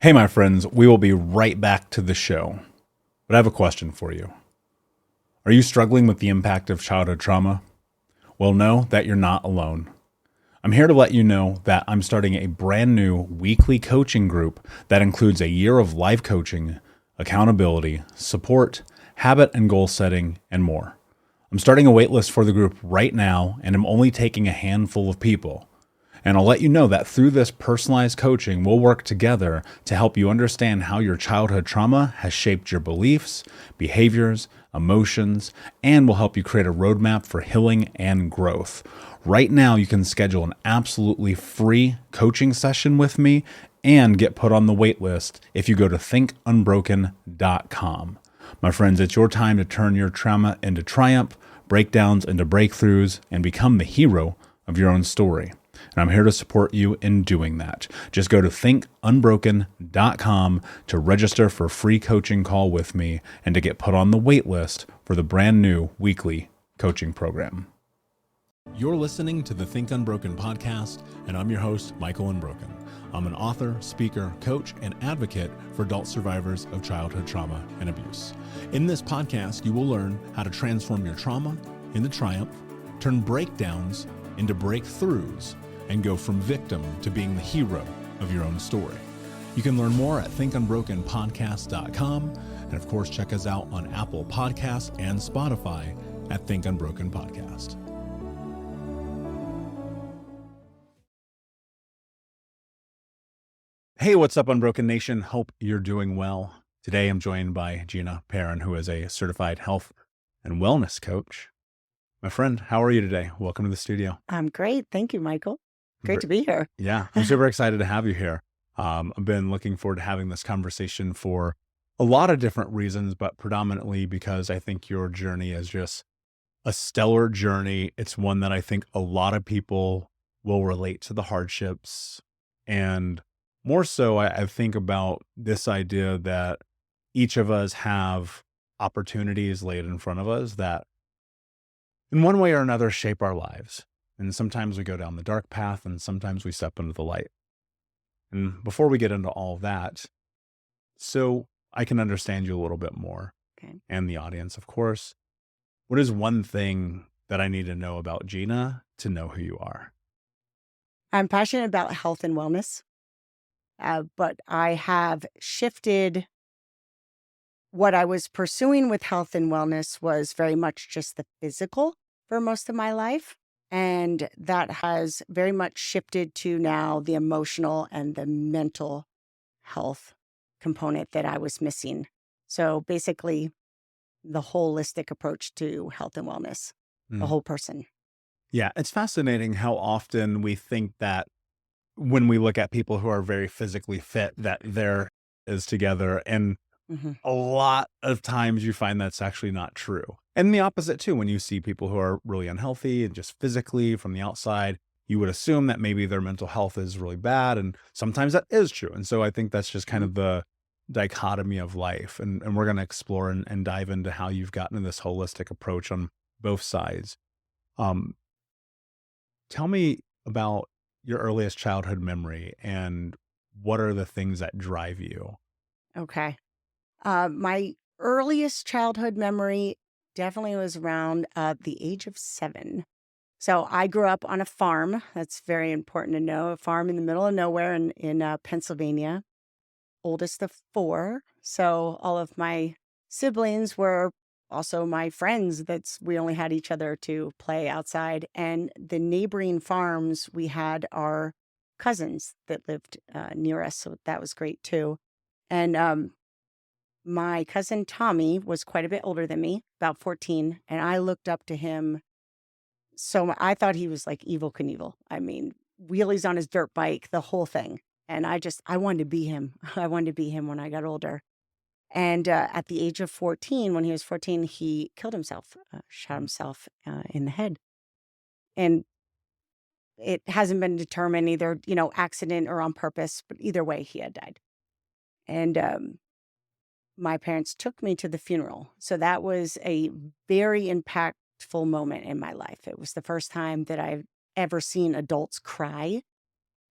Hey, my friends, we will be right back to the show. But I have a question for you. Are you struggling with the impact of childhood trauma? Well, know that you're not alone. I'm here to let you know that I'm starting a brand new weekly coaching group that includes a year of live coaching, accountability, support, habit and goal setting, and more. I'm starting a waitlist for the group right now, and I'm only taking a handful of people. And I'll let you know that through this personalized coaching, we'll work together to help you understand how your childhood trauma has shaped your beliefs, behaviors, emotions, and will help you create a roadmap for healing and growth. Right now, you can schedule an absolutely free coaching session with me and get put on the wait list if you go to thinkunbroken.com. My friends, it's your time to turn your trauma into triumph, breakdowns into breakthroughs, and become the hero of your own story. And I'm here to support you in doing that. Just go to thinkunbroken.com to register for a free coaching call with me and to get put on the wait list for the brand new weekly coaching program. You're listening to the Think Unbroken podcast, and I'm your host, Michael Unbroken. I'm an author, speaker, coach, and advocate for adult survivors of childhood trauma and abuse. In this podcast, you will learn how to transform your trauma into triumph, turn breakdowns into breakthroughs, and go from victim to being the hero of your own story. You can learn more at thinkunbrokenpodcast.com, and of course, check us out on Apple Podcasts and Spotify at Think Unbroken Podcast. Hey, what's up, Unbroken Nation? Hope you're doing well. Today, I'm joined by Gina Perin, who is a certified health and wellness coach. My friend, how are you today? Welcome to the studio. I'm great. Thank you, Michael. Great to be here. Yeah, I'm super excited to have you here. I've been looking forward to having this conversation for a lot of different reasons, but predominantly because I think your journey is just a stellar journey. It's one that I think a lot of people will relate to the hardships. And more so, I think about this idea that each of us have opportunities laid in front of us that in one way or another shape our lives. And sometimes we go down the dark path and sometimes we step into the light. And before we get into all that, so I can understand you a little bit more, Okay. and the audience, of course, what is one thing that I need to know about Gina to know who you are? I'm passionate about health and wellness, but I have shifted. What I was pursuing with health and wellness was very much just the physical for most of my life. And that has very much shifted to now the emotional and the mental health component that I was missing. So basically, the holistic approach to health and wellness, the whole person. Yeah, it's fascinating how often we think that when we look at people who are very physically fit, that there is together. And Mhm. a lot of times you find that's actually not true. And the opposite too, when you see people who are really unhealthy and just physically from the outside, you would assume that maybe their mental health is really bad. And sometimes that is true. And so I think that's just kind of the dichotomy of life. And we're going to explore and dive into how you've gotten this holistic approach on both sides. Um, Tell me about your earliest childhood memory and what are the things that drive you? Okay. My earliest childhood memory definitely was around the age of 7. So I grew up on a farm. That's very important to know. A farm in the middle of nowhere in Pennsylvania, oldest of 4. So all of my siblings were also my friends. We only had each other to play outside. And the neighboring farms, we had our cousins that lived near us. So that was great too. And my cousin Tommy was quite a bit older than me, about 14, and I looked up to him I thought he was like Evel Knievel. I mean, wheelies on his dirt bike, the whole thing. And I wanted to be him. I wanted to be him when I got older. And at the age of 14, when he was 14, he killed himself, shot himself in the head. And it hasn't been determined either, accident or on purpose, but either way, he had died. And my parents took me to the funeral. So that was a very impactful moment in my life. It was the first time that I've ever seen adults cry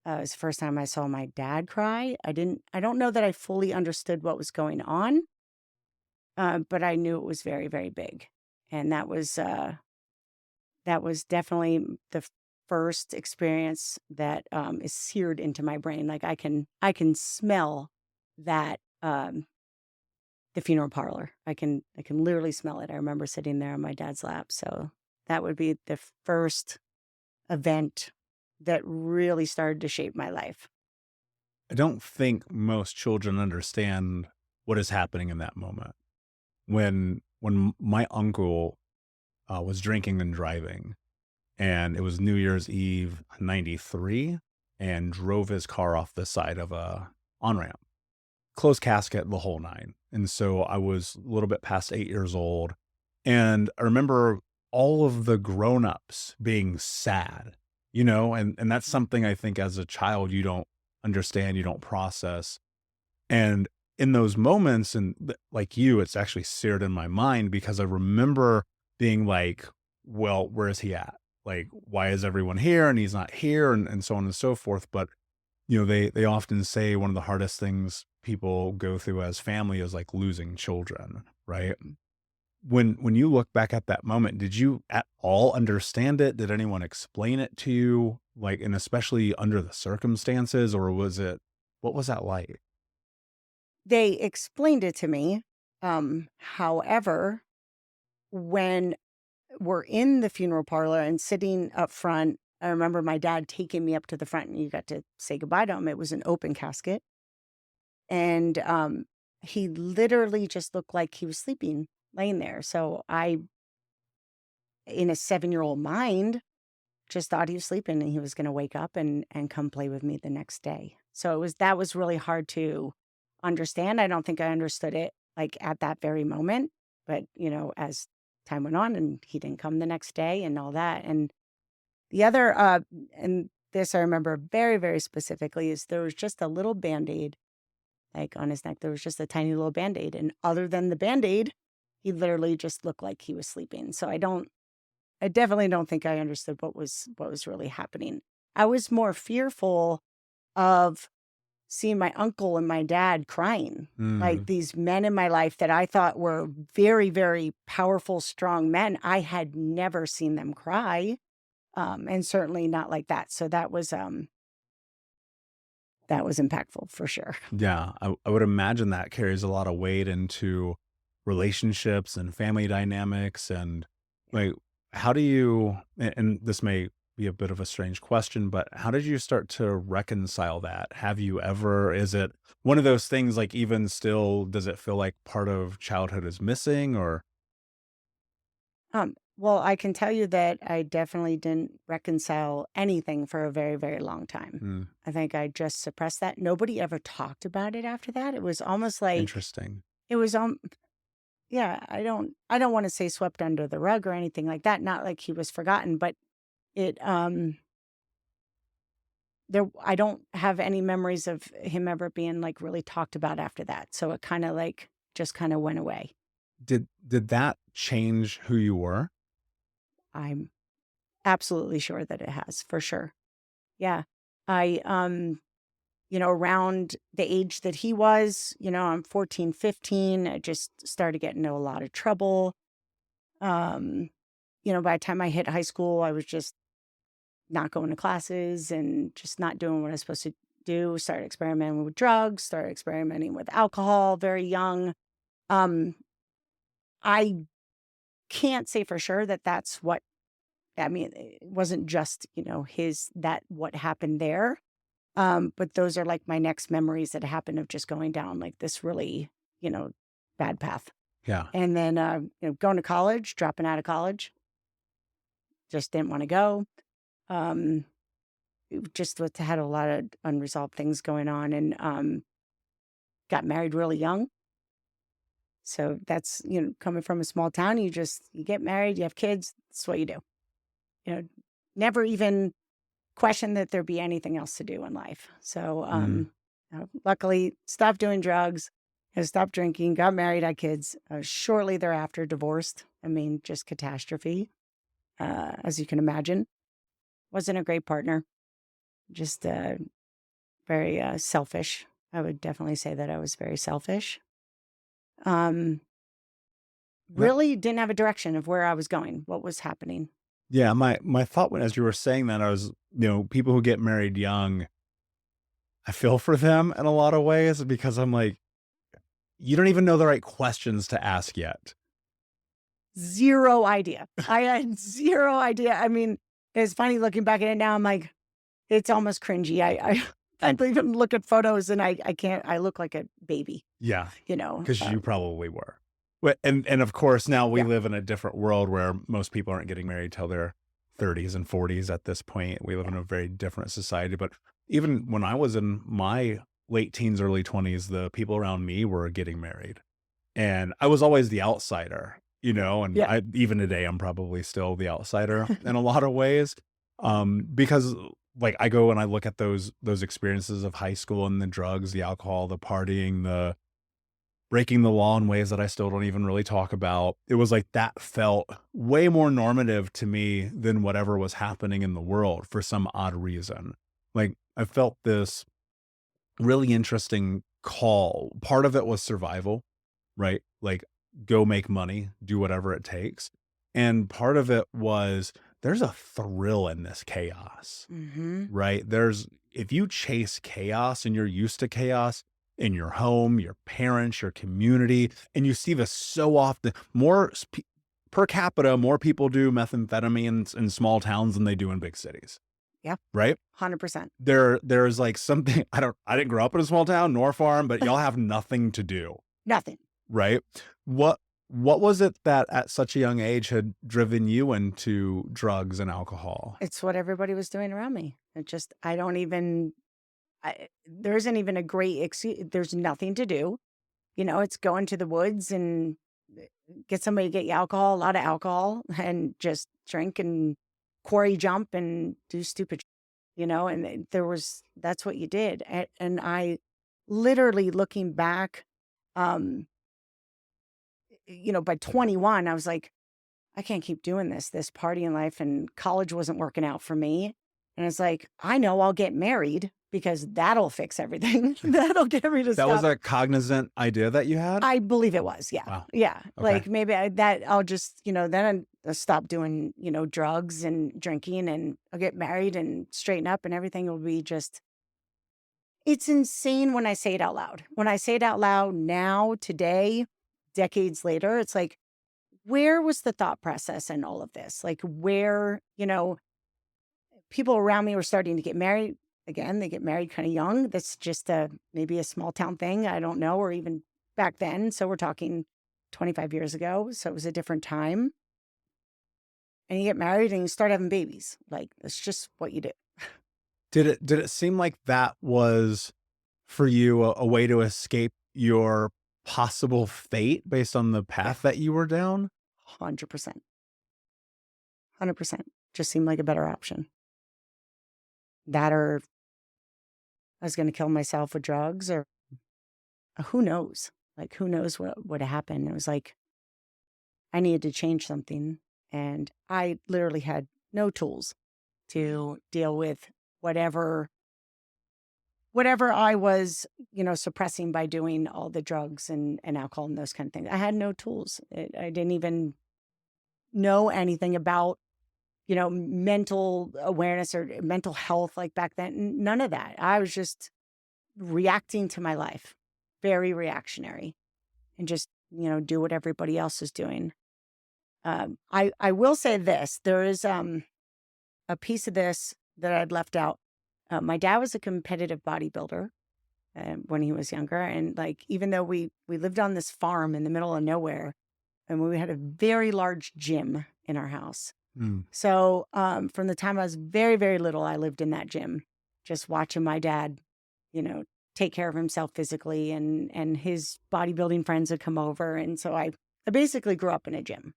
It was the first time I saw my dad cry. I don't know that I fully understood what was going on, but I knew it was very, very big. And that was definitely the first experience that is seared into my brain. Like I can smell that the funeral parlor. I can literally smell it. I remember sitting there on my dad's lap. So that would be the first event that really started to shape my life. I don't think most children understand what is happening in that moment. When my uncle was drinking and driving, and it was New Year's Eve '93, and drove his car off the side of a on ramp, closed casket, the whole nine. And so I was a little bit past 8 years old, and I remember all of the grown-ups being sad, and that's something I think as a child you don't understand, you don't process. And in those moments, and like you, it's actually seared in my mind because I remember being like, well, where is he at? Like, why is everyone here and he's not here? And so on and so forth. But, they often say one of the hardest things people go through as family is like losing children, right? When you look back at that moment, did you at all understand it? Did anyone explain it to you? Like, and especially under the circumstances, or what was that like? They explained it to me. However, when we're in the funeral parlor and sitting up front, I remember my dad taking me up to the front and you got to say goodbye to him. It was an open casket. And he literally just looked like he was sleeping, laying there. So I, in a 7-year-old mind, just thought he was sleeping and he was going to wake up and come play with me the next day. So that was really hard to understand. I don't think I understood it like at that very moment, but as time went on and he didn't come the next day and all that. And the other and this I remember very, very specifically is there was just a little Band-Aid like on his neck. There was just a tiny little Band-Aid. And other than the Band-Aid, he literally just looked like he was sleeping. So I definitely don't think I understood what was really happening. I was more fearful of seeing my uncle and my dad crying, like Mm, these men in my life that I thought were very, very powerful, strong men. I had never seen them cry, and certainly not like that. So that was impactful for sure. yeah, I would imagine that carries a lot of weight into relationships and family dynamics. And like, how do you, and this may be a bit of a strange question, but how did you start to reconcile that? Have you ever, is it one of those things like even still, does it feel like part of childhood is missing or? Well, I can tell you that I definitely didn't reconcile anything for a very, very long time. Mm, I think I just suppressed that. Nobody ever talked about it after that. It was almost like interesting. it was yeah, I don't want to say swept under the rug or anything like that. Not like he was forgotten, but it there I don't have any memories of him ever being like really talked about after that. So it kind of like just kind of went away. Did that change who you were? I'm absolutely sure that it has, for sure. Yeah. I around the age that he was, I'm 14, 15, I just started getting into a lot of trouble. Um, by the time I hit high school, I was just not going to classes and just not doing what I was supposed to do. Started experimenting with drugs, started experimenting with alcohol very young. Um, I can't say for sure that that's what, I mean, it wasn't just, what happened there. But those are like my next memories that happened of just going down like this really, you know, bad path. Yeah. And then, going to college, dropping out of college, just didn't want to go. Um, had a lot of unresolved things going on and got married really young. So that's, coming from a small town, you get married, you have kids, that's what you do. You know, never even question that there be anything else to do in life. So, Mm, luckily, stopped doing drugs, stopped drinking, got married, had kids. Shortly thereafter, divorced. I mean, just catastrophe, as you can imagine. Wasn't a great partner. just very selfish. I would definitely say that I was very selfish. Really didn't have a direction of where I was going, what was happening. Yeah, my thought when as you were saying that, I was, people who get married young, I feel for them in a lot of ways because I'm like, you don't even know the right questions to ask yet. Zero idea. I had zero idea. I mean, it's funny looking back at it now. I'm like, it's almost cringy. I even look at photos and I can't. I look like a baby. Yeah, You know. because you probably were. And of course, now we Yeah. live in a different world where most people aren't getting married till their 30s and 40s at this point. We live in a very different society. But even when I was in my late teens, early 20s, the people around me were getting married. And I was always the outsider, and Yeah. even today, I'm probably still the outsider in a lot of ways. Because like I go and I look at those experiences of high school and the drugs, the alcohol, the partying, the breaking the law in ways that I still don't even really talk about. It was like that felt way more normative to me than whatever was happening in the world for some odd reason. Like I felt this really interesting call. Part of it was survival, right? Like go make money, do whatever it takes. And part of it was there's a thrill in this chaos, right? If you chase chaos and you're used to chaos in your home, your parents, your community, and you see this so often, per capita, more people do methamphetamine in small towns than they do in big cities. Yeah. Right? 100%. There's like something, I didn't grow up in a small town nor farm, but y'all have nothing to do. Nothing. Right? What was it that at such a young age had driven you into drugs and alcohol? It's what everybody was doing around me. There isn't even a great excuse. There's nothing to do. It's go into the woods and get somebody to get you alcohol, a lot of alcohol, and just drink and quarry jump and do stupid, and that's what you did. And I literally looking back, by 21, I was like, I can't keep doing this partying life, and college wasn't working out for me. And it's like, I know I'll get married because that'll fix everything. That'll get me to That stop. was a cognizant idea that you had? I believe it was. Yeah. Wow. Yeah. Okay. Like maybe I'll just, then I'll stop doing, drugs and drinking, and I'll get married and straighten up, and everything will be just, it's insane when I say it out loud. When I say it out loud now, today, decades later, it's like, where was the thought process in all of this? Like where, people around me were starting to get married. Again, they get married kind of young. That's just maybe a small town thing. I don't know, or even back then. So we're talking 25 years ago. So it was a different time. And you get married and you start having babies. Like that's just what you do. Did it seem like that was for you a way to escape your possible fate based on the path that you were down? 100%. 100%. Just seemed like a better option. That, or I was going to kill myself with drugs, or who knows? Like, who knows what would happen? It was like, I needed to change something. And I literally had no tools to deal with whatever I was, suppressing by doing all the drugs and alcohol and those kind of things. I had no tools. I didn't even know anything about, mental awareness or mental health like back then. None of that. I was just reacting to my life, very reactionary, and just, do what everybody else is doing. I will say this, there is a piece of this that I'd left out. My dad was a competitive bodybuilder when he was younger. And like, even though we lived on this farm in the middle of nowhere, and we had a very large gym in our house. So from the time I was very, very little, I lived in that gym, just watching my dad, take care of himself physically, and his bodybuilding friends would come over. And so I basically grew up in a gym.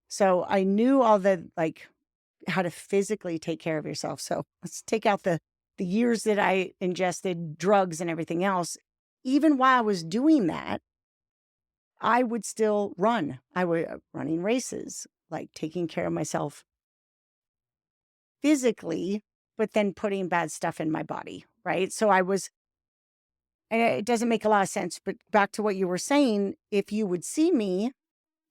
So I knew all the, like, how to physically take care of yourself. So let's take out the years that I ingested drugs and everything else. Even while I was doing that, I would still run. I was running races, like taking care of myself physically but then putting bad stuff in my body, right? So and it doesn't make a lot of sense, but back to what you were saying, if you would see me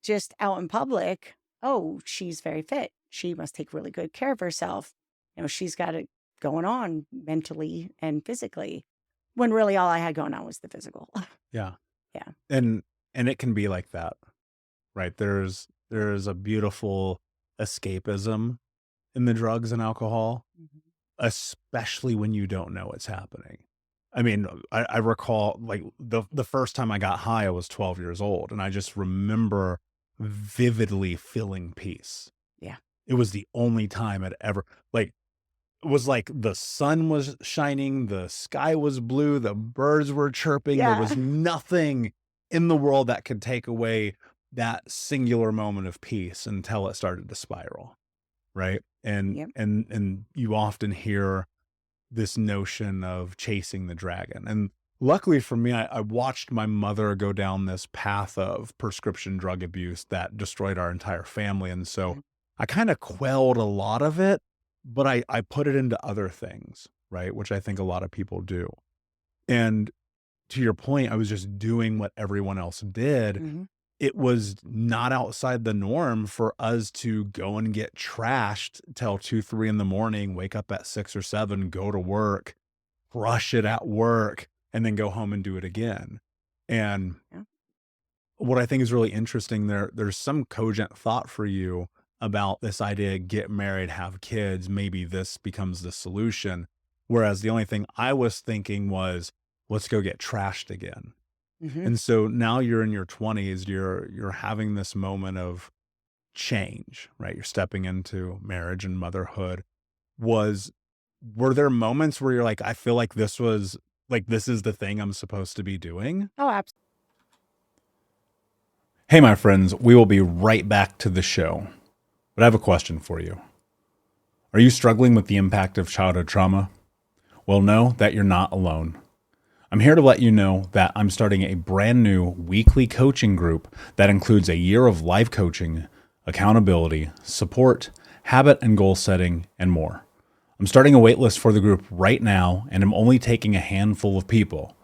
just out in public, oh, she's very fit. She must take really good care of herself. She's got it going on mentally and physically, when really all I had going on was the physical. Yeah. Yeah. And it can be like that, right? There's a beautiful escapism in the drugs and alcohol, especially when you don't know it's happening. I mean, I recall like the first time I got high, I was 12 years old, and I just remember vividly feeling peace. Yeah. It was the only time I'd ever, like, it was like the sun was shining, the sky was blue, the birds were chirping. There was nothing in the world that could take away that singular moment of peace until it started to spiral, right? And you often hear this notion of chasing the dragon. And luckily for me, I watched my mother go down this path of prescription drug abuse that destroyed our entire family. And so I kind of quelled a lot of it, but I put it into other things, right? Which I think a lot of people do. And to your point, I was just doing what everyone else did. It was not outside the norm for us to go and get trashed till 2, 3 in the morning, wake up at 6 or 7, go to work, crush it at work, and then go home and do it again. And what I think is really interesting, there's some cogent thought for you about this idea, get married, have kids, maybe this becomes the solution. Whereas the only thing I was thinking was, let's go get trashed again. And so now you're in your 20s, you're having this moment of change, right? You're stepping into marriage and motherhood. Were there moments where you're like, I feel like this is the thing I'm supposed to be doing? Oh, absolutely. Hey, my friends, we will be right back to the show. But I have a question for you. Are you struggling with the impact of childhood trauma? Well, know that you're not alone. I'm here to let you know that I'm starting a brand new weekly coaching group that includes a year of life coaching, accountability, support, habit and goal setting, and more. I'm starting a waitlist for the group right now, and I'm only taking a handful of people.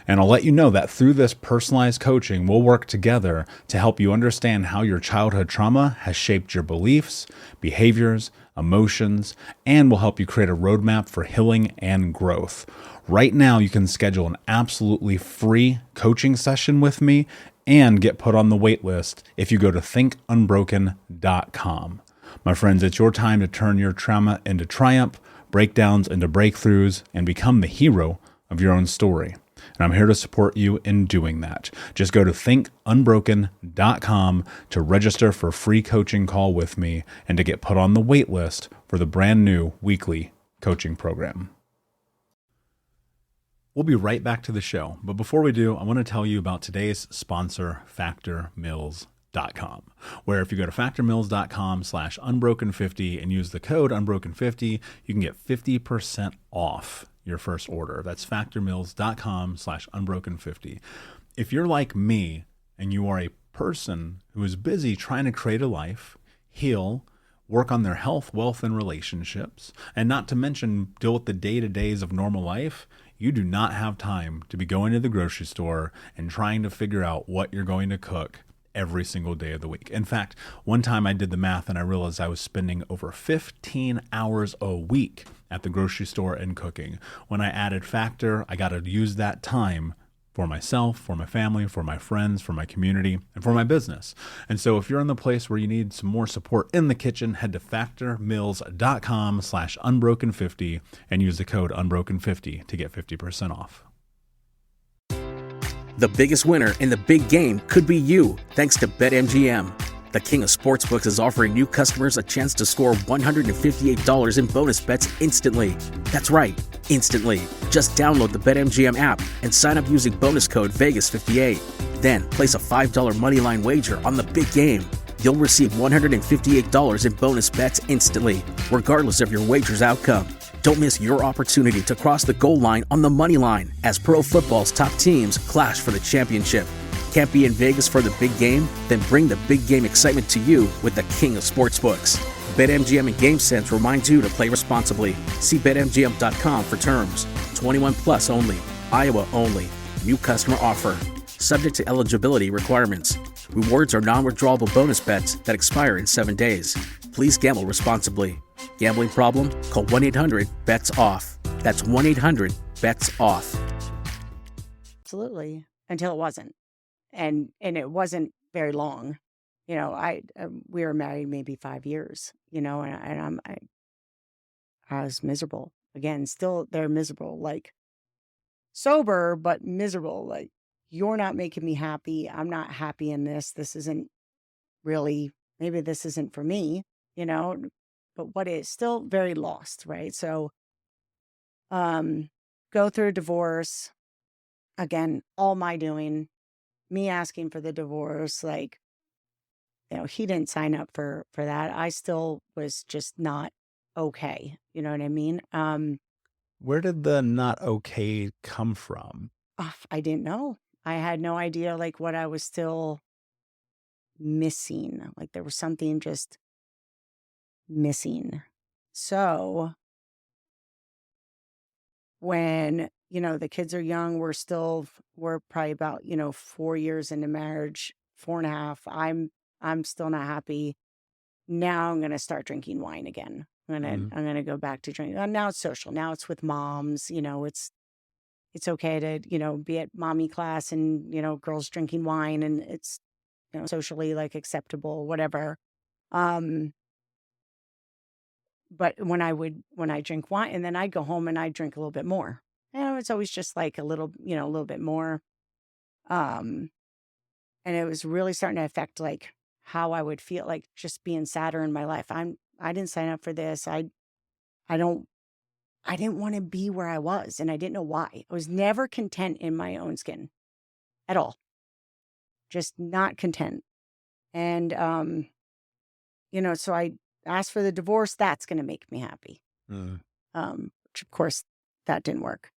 And I'll let you know that through this personalized coaching, we'll work together to help you understand how your childhood trauma has shaped your beliefs, behaviors, emotions, and will help you create a roadmap for healing and growth. Right now, you can schedule an absolutely free coaching session with me and get put on the wait list if you go to thinkunbroken.com. My friends, it's your time to turn your trauma into triumph, breakdowns into breakthroughs, and become the hero of your own story. And I'm here to support you in doing that. Just go to thinkunbroken.com to register for a free coaching call with me and to get put on the wait list for the brand new weekly coaching program. We'll be right back to the show. But before we do, I want to tell you about today's sponsor, factormeals.com, where if you go to factormeals.com/unbroken50 and use the code unbroken50, you can get 50% off your first order. That's factormeals.com/unbroken50. If you're like me and you are a person who is busy trying to create a life, heal, work on their health, wealth, and relationships, and not to mention deal with the day-to-days of normal life, you do not have time to be going to the grocery store and trying to figure out what you're going to cook every single day of the week. In fact, one time I did the math and I realized I was spending over 15 hours a week at the grocery store and cooking. When I added Factor, I got to use that time for myself, for my family, for my friends, for my community, and for my business. And so if you're in the place where you need some more support in the kitchen, head to factormeals.com/unbroken50 and use the code unbroken50 to get 50% off. The biggest winner in the big game could be you, thanks to BetMGM. The king of sportsbooks is offering new customers a chance to score $158 in bonus bets instantly. That's right, instantly. Just download the BetMGM app and sign up using bonus code Vegas58. Then place a $5 moneyline wager on the big game. You'll receive $158 in bonus bets instantly, regardless of your wager's outcome. Don't miss your opportunity to cross the goal line on the money line as pro football's top teams clash for the championship. Can't be in Vegas for the big game? Then bring the big game excitement to you with the king of sportsbooks. BetMGM and GameSense reminds you to play responsibly. See BetMGM.com for terms. 21 plus only. Iowa only. New customer offer. Subject to eligibility requirements. Rewards are non-withdrawable bonus bets that expire in 7 days. Please gamble responsibly. Gambling problem? Call 1-800-BETS-OFF. That's 1-800-BETS-OFF. Absolutely. Until it wasn't. And it wasn't very long. You know, we were married maybe 5 years, you know, and I was miserable. Again, still they're miserable, like sober, but miserable. Like, you're not making me happy. I'm not happy in this. This isn't really, maybe this isn't for me, you know, but what is still very lost, right? So, go through a divorce. Again, all my doing, me asking for the divorce, like, you know, he didn't sign up for that. I still was just not okay. You know what I mean? Where did the not okay come from? I didn't know. I had no idea like what I was still missing. Like there was something just missing. So when, you know, the kids are young, we're probably about, you know, 4 years into marriage, 4.5. I'm still not happy. Now I'm going to start drinking wine again. I'm going to go back to drinking. Now it's social. Now it's with moms, you know, it's okay to, you know, be at mommy class and, you know, girls drinking wine, and it's, you know, socially like acceptable, whatever. But when I drink wine, and then I'd go home and I'd drink a little bit more, you know, it's always just like a little, you know, a little bit more. And it was really starting to affect like how I would feel, like just being sadder in my life. I didn't sign up for this. I didn't want to be where I was, and I didn't know why. I was never content in my own skin at all. Just not content. And, you know, so I asked for the divorce. That's going to make me happy. Which of course that didn't work.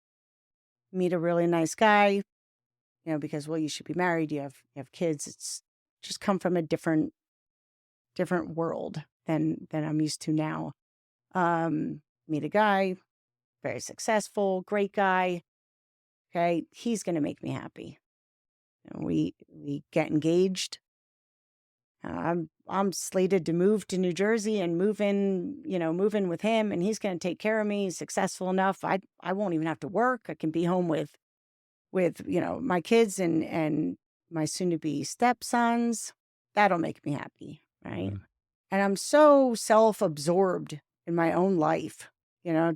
Meet a really nice guy, you know, because, well, you should be married. You have kids. It's just come from a different world than I'm used to now. Meet a guy, very successful, great guy. Okay. He's going to make me happy. And we get engaged. I'm slated to move to New Jersey and move in with him, and he's going to take care of me. He's successful enough. I won't even have to work. I can be home with, you know, my kids and my soon to be stepsons. That'll make me happy. Right. And I'm so self-absorbed in my own life, you know,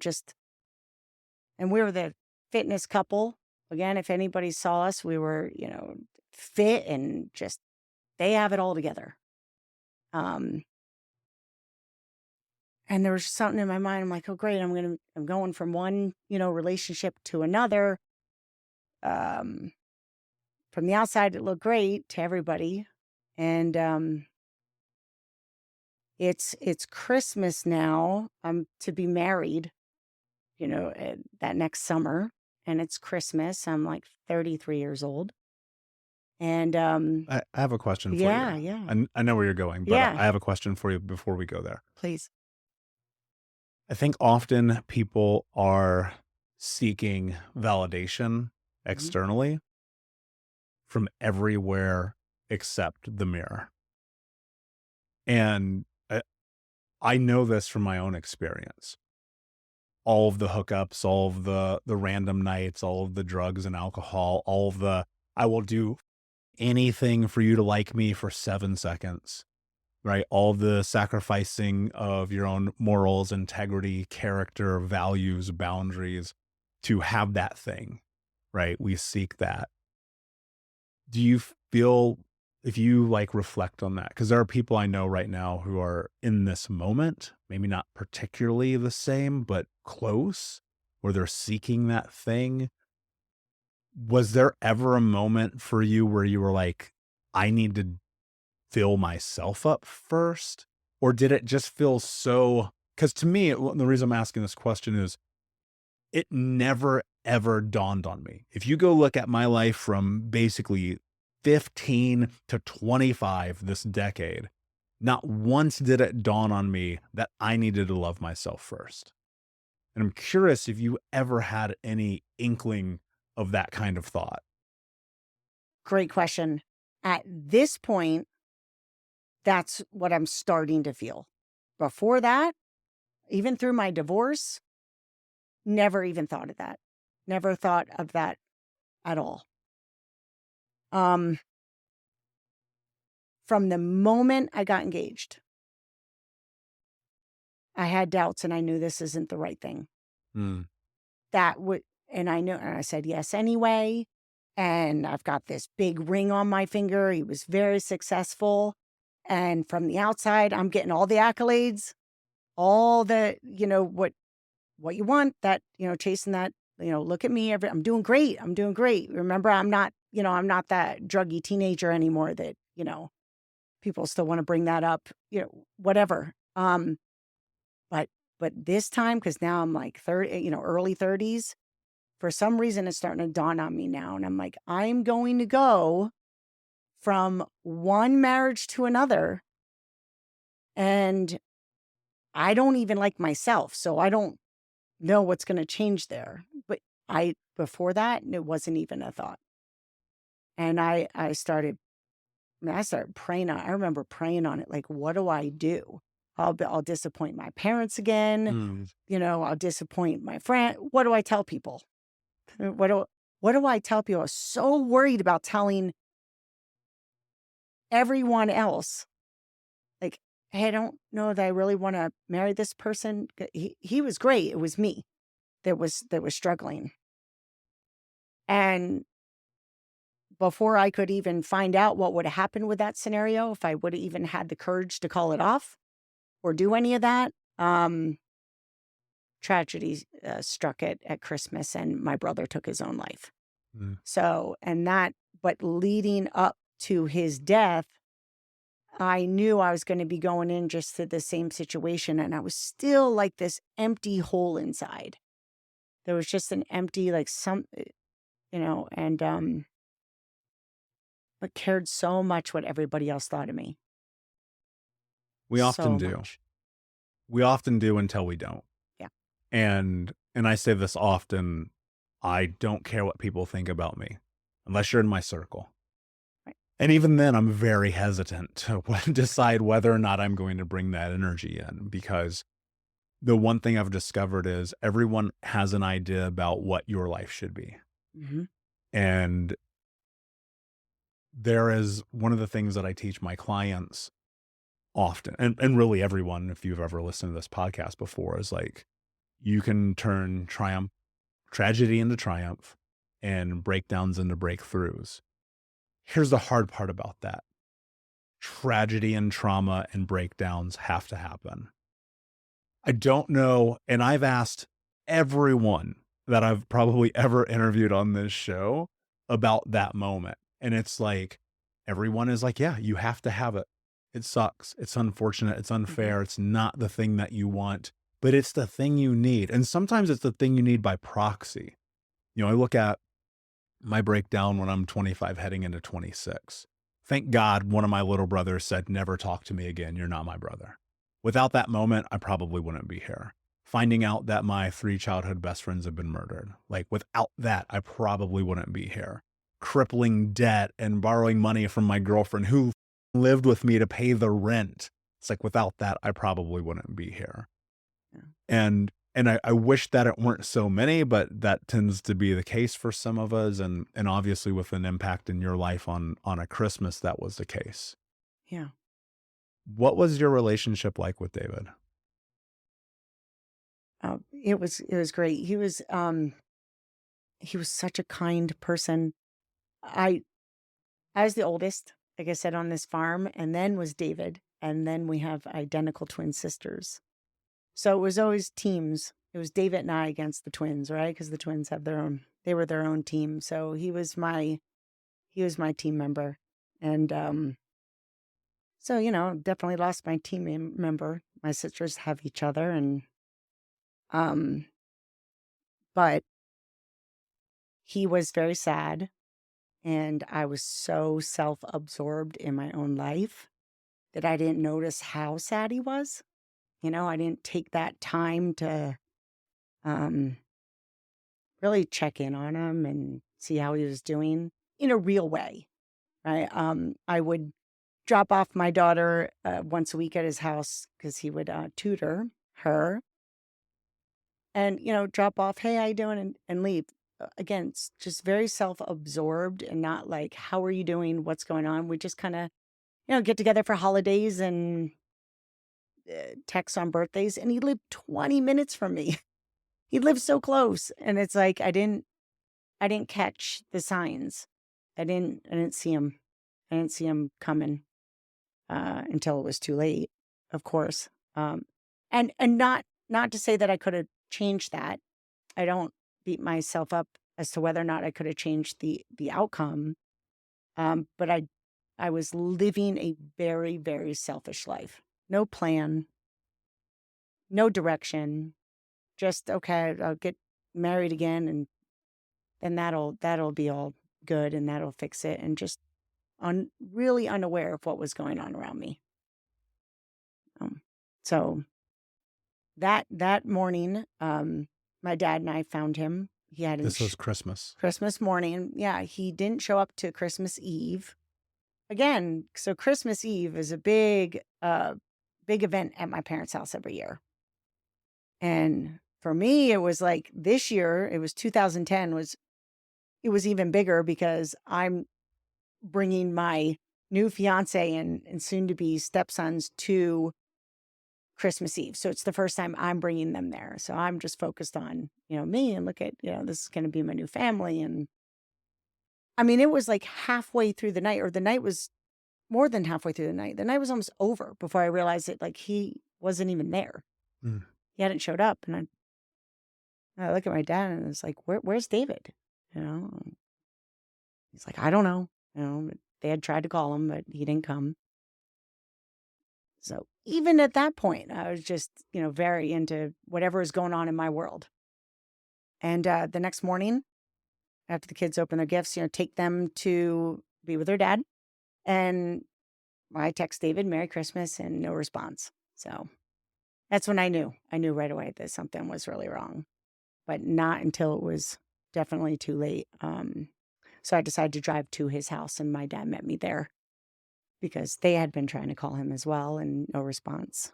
and we were the fitness couple. Again, if anybody saw us, we were, you know, fit and just, they have it all together. And there was something in my mind. I'm like, oh, great. I'm going from one, you know, relationship to another. From the outside, it looked great to everybody. And, it's Christmas now. I'm to be married, you know, that next summer, and it's Christmas. I'm like 33 years old. And I have a question for you. Yeah. I know where you're going, but Yeah. I have a question for you before we go there. Please. I think often people are seeking validation externally from everywhere except the mirror. And I know this from my own experience. All of the hookups, all of the random nights, all of the drugs and alcohol, all of the, I will do anything for you to like me for 7 seconds, right? All the sacrificing of your own morals, integrity, character, values, boundaries to have that thing, right? We seek that. Do you feel, if you like reflect on that, because there are people I know right now who are in this moment, maybe not particularly the same, but close, where they're seeking that thing. Was there ever a moment for you where you were like, I need to fill myself up first? Or did it just feel so, because to me, the reason I'm asking this question is it never, ever dawned on me. If you go look at my life from basically 15 to 25 this decade, Not once did it dawn on me that I needed to love myself first. And I'm curious if you ever had any inkling of that kind of thought. Great question. At this point, that's what I'm starting to feel. Before that, even through my divorce, never even thought of that. Never thought of that at all. From the moment I got engaged, I had doubts and I knew this isn't the right thing. Mm. And I said yes anyway. And I've got this big ring on my finger. He was very successful. And from the outside, I'm getting all the accolades, all the, what you want, that, chasing that, look at me. I'm doing great. I'm doing great. Remember, I'm not that druggy teenager anymore that, people still want to bring that up, whatever. But this time, because now I'm like 30, early 30s, for some reason it's starting to dawn on me now. And I'm like, I'm going to go from one marriage to another. And I don't even like myself. So I don't know what's going to change there. But before that, it wasn't even a thought. And I started praying on it. I remember praying on it. Like, what do I do? I'll disappoint my parents again. I'll disappoint my friend. What do I tell people? What do I tell people? I was so worried about telling everyone else, like, hey, I don't know that I really want to marry this person. He was great. It was me that was struggling. And before I could even find out what would have happened with that scenario, if I would have even had the courage to call it off or do any of that, tragedy struck at Christmas, and my brother took his own life. Mm. But leading up to his death, I knew I was going to be going in just to the same situation. And I was still like this empty hole inside. There was just an empty, like but cared so much what everybody else thought of me. We often do. Much. We often do until we don't. Yeah. And I say this often, I don't care what people think about me unless you're in my circle. Right. And even then, I'm very hesitant to decide whether or not I'm going to bring that energy in, because the one thing I've discovered is everyone has an idea about what your life should be. Mm-hmm. And there is one of the things that I teach my clients often, and really everyone, if you've ever listened to this podcast before, is like, you can turn tragedy into triumph and breakdowns into breakthroughs. Here's the hard part about that. Tragedy and trauma and breakdowns have to happen. I don't know, and I've asked everyone that I've probably ever interviewed on this show about that moment. And it's like, everyone is like, yeah, you have to have it. It sucks. It's unfortunate. It's unfair. It's not the thing that you want, but it's the thing you need. And sometimes it's the thing you need by proxy. I look at my breakdown when I'm 25 heading into 26. Thank God one of my little brothers said, never talk to me again. You're not my brother. Without that moment, I probably wouldn't be here. Finding out that my 3 childhood best friends have been murdered. Like, without that, I probably wouldn't be here. Crippling debt and borrowing money from my girlfriend who lived with me to pay the rent. It's like, without that, I probably wouldn't be here. Yeah. And I wish that it weren't so many, but that tends to be the case for some of us. And obviously with an impact in your life on a Christmas, that was the case. Yeah. What was your relationship like with David? It was great. He was such a kind person. I was the oldest, like I said, on this farm, and then was David, and then we have identical twin sisters. So it was always teams. It was David and I against the twins, right? Because the twins have they were their own team. So he was my team member. And so, definitely lost my team member. My sisters have each other, and but he was very sad, and I was so self-absorbed in my own life that I didn't notice how sad he was. I didn't take that time to um, really check in on him and see how he was doing in a real way, right? I would drop off my daughter once a week at his house because he would tutor her, and drop off, hey, how you doing, and leave. Again, it's just very self-absorbed and not like, how are you doing, what's going on. We just kind of get together for holidays and text on birthdays. And he lived 20 minutes from me. He lived so close, and it's like I didn't catch the signs. I didn't see him. I didn't see him coming until it was too late, of course. And not to say that I could have changed that. I don't beat myself up as to whether or not I could have changed the outcome. But I was living a very, very selfish life. No plan, no direction. Just, okay, I'll get married again, and then that'll be all good, and that'll fix it. And just really unaware of what was going on around me. So that morning, my dad and I found him. He had This was Christmas. Christmas morning. Yeah, he didn't show up to Christmas Eve. Again, so Christmas Eve is a big event at my parents' house every year. And for me, it was like this year, it was 2010, it was even bigger because I'm bringing my new fiance and soon to be stepsons to Christmas Eve. So it's the first time I'm bringing them there. So I'm just focused on, me, and look at, this is going to be my new family. And I mean, it was like halfway through the night, or the night was more than halfway through the night. The night was almost over before I realized that, like, he wasn't even there. Mm. He hadn't showed up. And I look at my dad and it's like, where's David? He's like, I don't know. They had tried to call him, but he didn't come. So even at that point, I was just, very into whatever is going on in my world. And the next morning, after the kids open their gifts, take them to be with their dad. And I text David, Merry Christmas, and no response. So that's when I knew right away that something was really wrong, but not until it was definitely too late. So I decided to drive to his house, and my dad met me there because they had been trying to call him as well, and no response.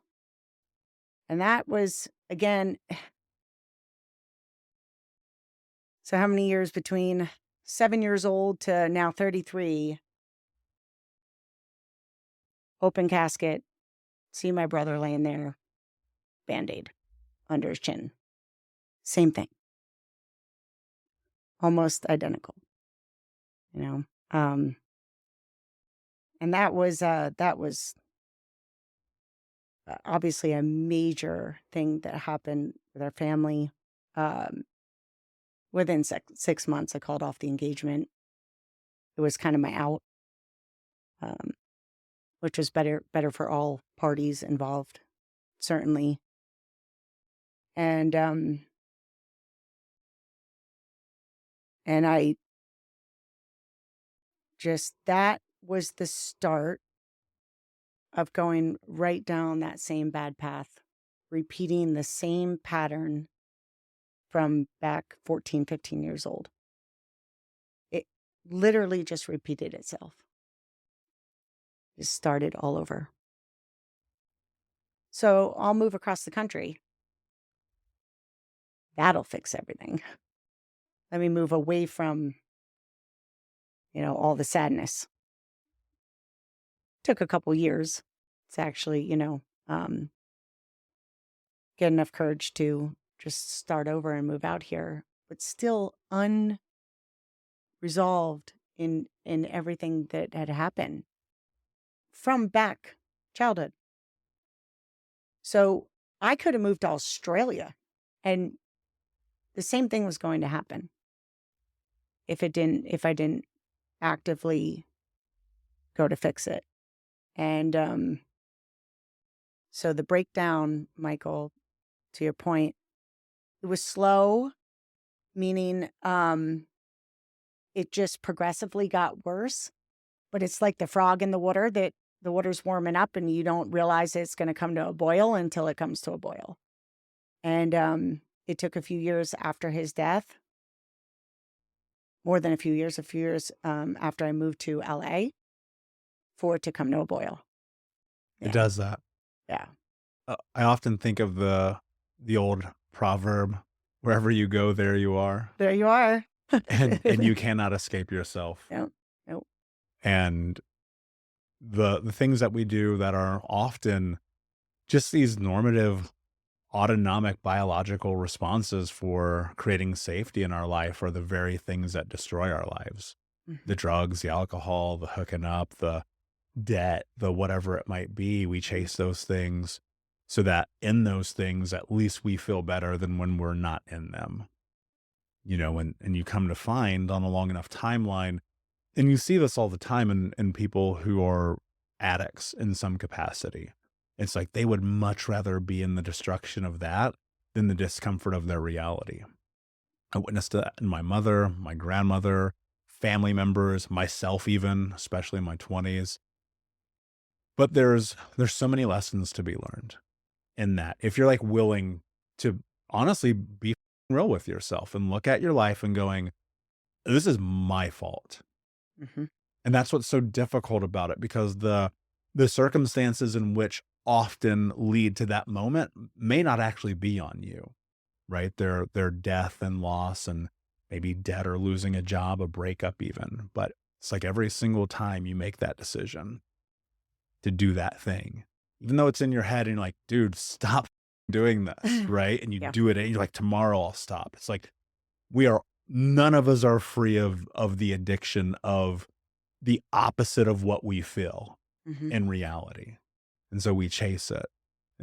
And that was, again, so how many years between 7 years old to now 33, open casket, see my brother laying there, Band-Aid under his chin. Same thing. Almost identical. And that was obviously a major thing that happened with our family. Within 6 months, I called off the engagement. It was kind of my out, which was better for all parties involved, certainly. And I just, that was the start of going right down that same bad path, repeating the same pattern from back 14, 15 years old. It literally just repeated itself. Just started all over. So I'll move across the country. That'll fix everything. Let me move away from, all the sadness. Took a couple years to actually, get enough courage to just start over and move out here, but still unresolved in everything that had happened from back childhood. So I could have moved to Australia, and the same thing was going to happen if I didn't actively go to fix it. And so the breakdown, Michael, to your point, it was slow, meaning it just progressively got worse. But it's like the frog in the water that the water's warming up and you don't realize it's going to come to a boil until it comes to a boil. And it took a few years after his death, more than a few years after I moved to LA for it to come to a boil. It Yeah. does that. Yeah. I often think of the old proverb, wherever you go, there you are. There you are. And you cannot escape yourself. No. Nope. And the things that we do that are often just these normative, autonomic, biological responses for creating safety in our life are the very things that destroy our lives. The drugs, the alcohol, the hooking up, the debt, the whatever it might be, we chase those things so that in those things, at least we feel better than when we're not in them. And you come to find on a long enough timeline, and you see this all the time in people who are addicts in some capacity. It's like they would much rather be in the destruction of that than the discomfort of their reality. I witnessed that in my mother, my grandmother, family members, myself even, especially in my 20s. But there's so many lessons to be learned in that. If you're like willing to honestly be real with yourself and look at your life and going, this is my fault. And that's what's so difficult about it, because the circumstances in which often lead to that moment may not actually be on you, right? They're death and loss and maybe debt or losing a job, a breakup even. But it's like every single time you make that decision to do that thing, even though it's in your head and you're like, dude, stop doing this, right? And you do it and you're like, tomorrow I'll stop. It's like none of us are free of the addiction of the opposite of what we feel in reality. And so we chase it.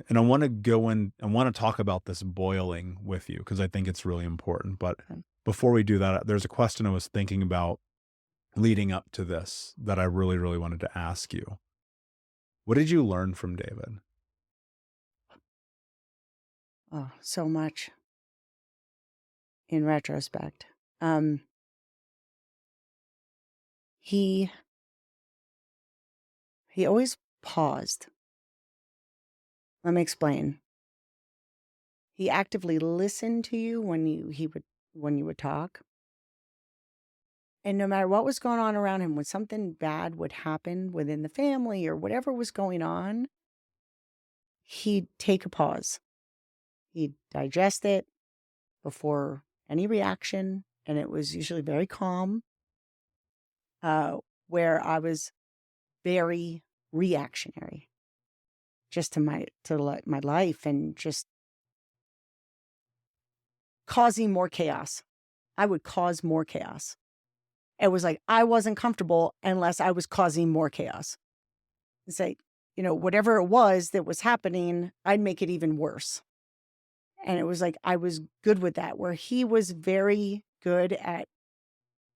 And I want to talk about this boiling with you because I think it's really important. But before we do that, there's a question I was thinking about leading up to this that I really, really wanted to ask you. What did you learn from David? Oh, so much in retrospect. He always paused. Let me explain. He actively listened to you when you would talk. And no matter what was going on around him, when something bad would happen within the family or whatever was going on, he'd take a pause. He'd digest it before any reaction. And it was usually very calm, where I was very reactionary just to my life and just causing more chaos. I would cause more chaos. It was like I wasn't comfortable unless I was causing more chaos. It's like, whatever it was that was happening, I'd make it even worse. And it was like I was good with that, where he was very good at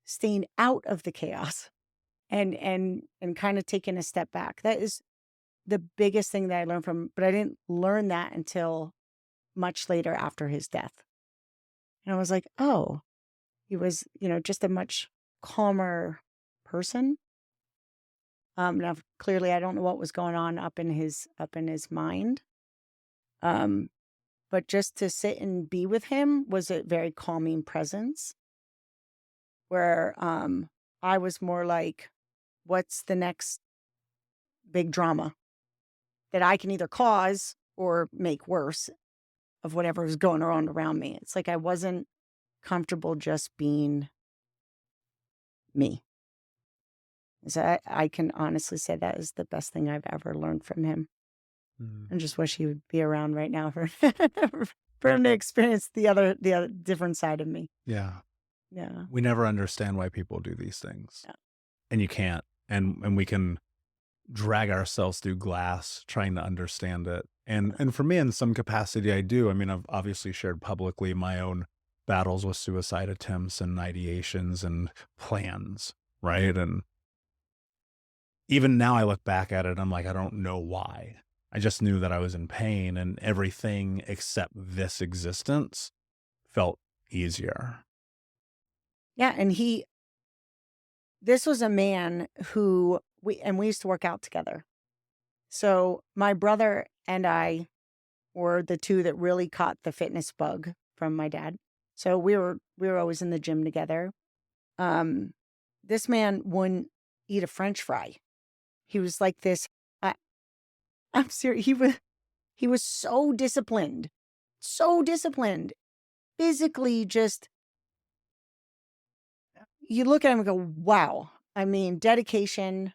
staying out of the chaos and kind of taking a step back. That is the biggest thing that I learned from, but I didn't learn that until much later after his death. And I was like, oh, he was, just a much calmer person. Now clearly I don't know what was going on up in his mind. But just to sit and be with him was a very calming presence, where I was more like, what's the next big drama that I can either cause or make worse of whatever is going on around me? It's like I wasn't comfortable just being me. So I can honestly say that is the best thing I've ever learned from him. I just wish he would be around right now for him to experience the other different side of me. Yeah. Yeah. We never understand why people do these things. Yeah. And you can't. And we can drag ourselves through glass trying to understand it. And for me, in some capacity, I do. I mean, I've obviously shared publicly my own battles with suicide attempts and ideations and plans, right? And even now I look back at it, I'm like, I don't know why. I just knew that I was in pain, and everything except this existence felt easier. Yeah. And this was a man who we used to work out together. So my brother and I were the two that really caught the fitness bug from my dad. So we were always in the gym together. This man wouldn't eat a French fry. He was like this. I, I'm serious. He was so disciplined, physically. Just you look at him and go, wow. I mean, dedication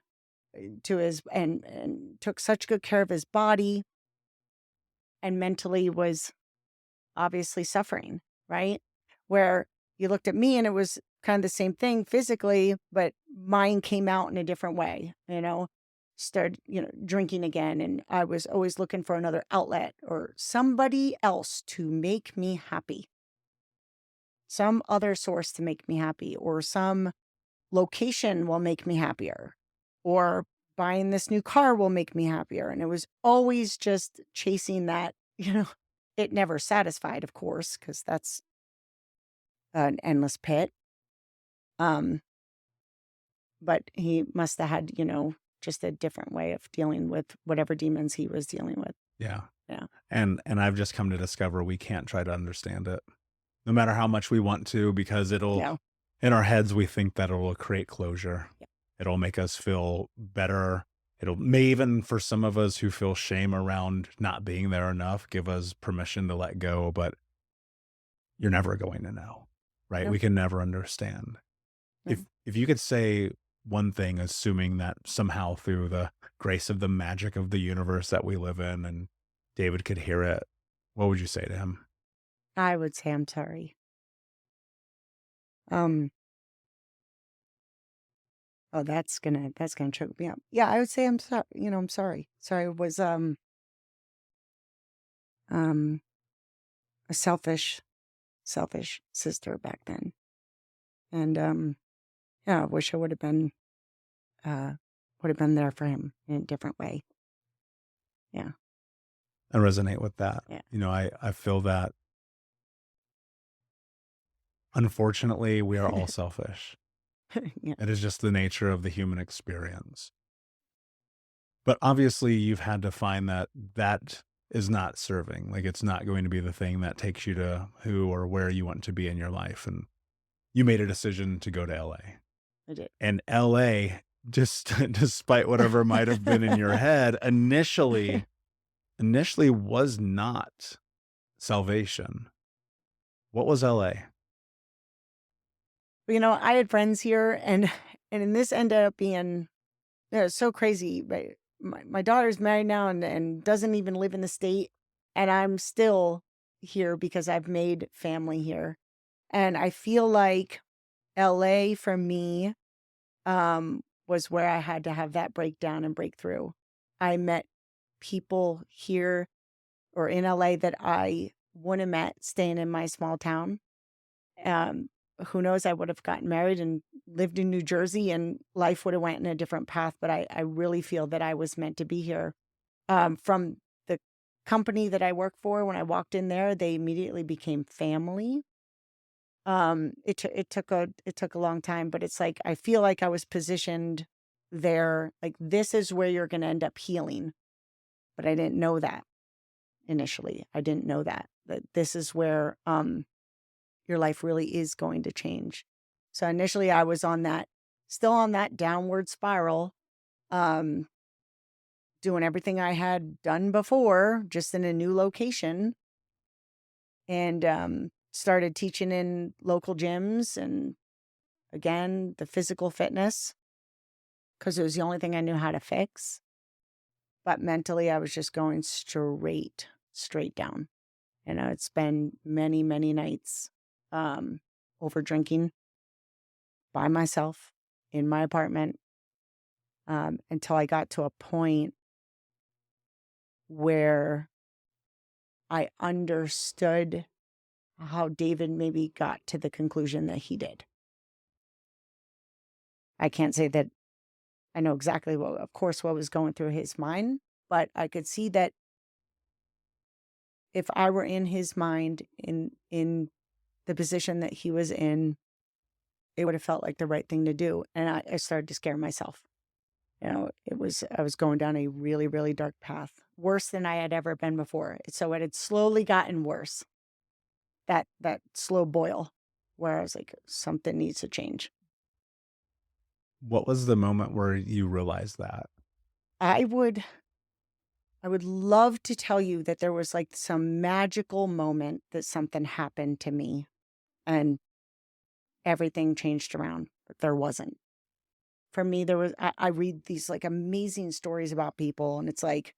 to his and took such good care of his body, and mentally was obviously suffering, right? Where you looked at me and it was kind of the same thing physically, but mine came out in a different way, started, drinking again. And I was always looking for another outlet or somebody else to make me happy, some other source to make me happy, or some location will make me happier, or buying this new car will make me happier. And it was always just chasing that, it never satisfied, of course, because that's an endless pit. But he must have had, just a different way of dealing with whatever demons he was dealing with. Yeah. Yeah. And I've just come to discover we can't try to understand it, no matter how much we want to, because it'll, in our heads, we think that it'll create closure. Yeah. It'll make us feel better. May even, for some of us who feel shame around not being there enough, give us permission to let go. But you're never going to know, right? Nope. We can never understand. Nope. If you could say one thing, assuming that somehow through the grace of the magic of the universe that we live in, and David could hear it, what would you say to him? I would say, I'm sorry. Oh, that's gonna choke me up. Yeah, I would say I'm sorry. I'm sorry. Sorry, I was a selfish sister back then, and yeah, I wish I would have been there for him in a different way. Yeah, I resonate with that. Yeah. I feel that. Unfortunately, we are all selfish. Yeah. It is just the nature of the human experience. But obviously, you've had to find that is not serving. Like, it's not going to be the thing that takes you to who or where you want to be in your life. And you made a decision to go to LA. I did. And LA, just despite whatever might have been in your head, initially was not salvation. What was LA? I had friends here, and this ended up being so crazy. But my daughter's married now and doesn't even live in the state, and I'm still here because I've made family here. And I feel like LA for me was where I had to have that breakdown and breakthrough. I met people here or in LA that I wouldn't have met staying in my small town. Who knows, I would have gotten married and lived in New Jersey and life would have went in a different path. But I really feel that I was meant to be here. From the company that I work for, when I walked in there, they immediately became family. It took a long time, but it's like, I feel like I was positioned there. Like, this is where you're going to end up healing. But I didn't know that initially. I didn't know that this is where, your life really is going to change. So initially I was still on that downward spiral, doing everything I had done before, just in a new location, and started teaching in local gyms and, again, the physical fitness, because it was the only thing I knew how to fix. But mentally I was just going straight down. It's been many, many nights over drinking by myself in my apartment, until I got to a point where I understood how David maybe got to the conclusion that he did. I can't say that I know exactly what was going through his mind, but I could see that if I were in his mind, in the position that he was in, it would have felt like the right thing to do. And I started to scare myself. I was going down a really, really dark path, worse than I had ever been before. So it had slowly gotten worse. That slow boil where I was like, something needs to change. What was the moment where you realized that? I would love to tell you that there was like some magical moment that something happened to me and everything changed around, but there wasn't. For me, I read these like amazing stories about people, and it's like,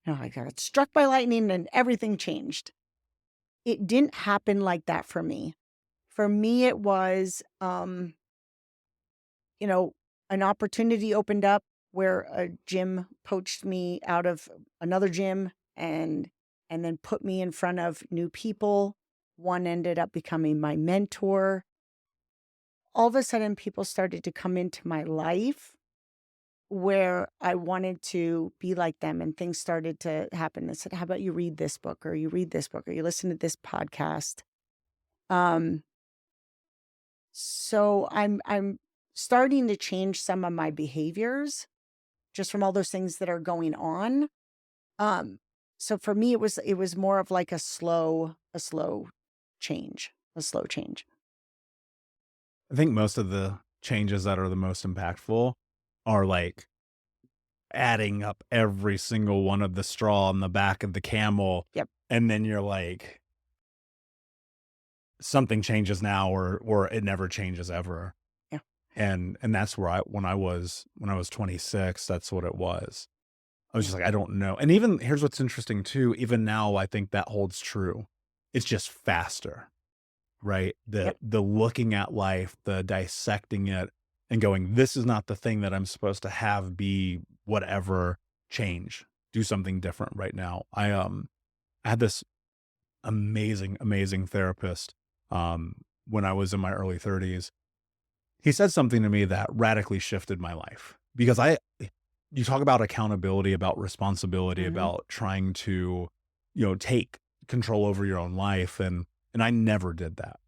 I got struck by lightning and everything changed. It didn't happen like that for me. For me, it was, an opportunity opened up where a gym poached me out of another gym and then put me in front of new people. One ended up becoming my mentor. All of a sudden, people started to come into my life where I wanted to be like them, and things started to happen. I said, how about you read this book, or you read this book, or you listen to this podcast? So I'm starting to change some of my behaviors just from all those things that are going on. So for me, it was more of like a slow change, a slow change. I think most of the changes that are the most impactful are like adding up every single one of the straw on the back of the camel. Yep. And then you're like, something changes now or it never changes ever. Yeah. And that's where when I was 26, that's what it was. I was just like, I don't know. And even here's what's interesting too. Even now, I think that holds true. It's just faster, right? The looking at life, the dissecting it and going, this is not the thing that I'm supposed to have be whatever, change, do something different right now. I had this amazing therapist when I was in my early 30s. He said something to me that radically shifted my life because you talk about accountability, about responsibility, about trying to, take control over your own life. And I never did that.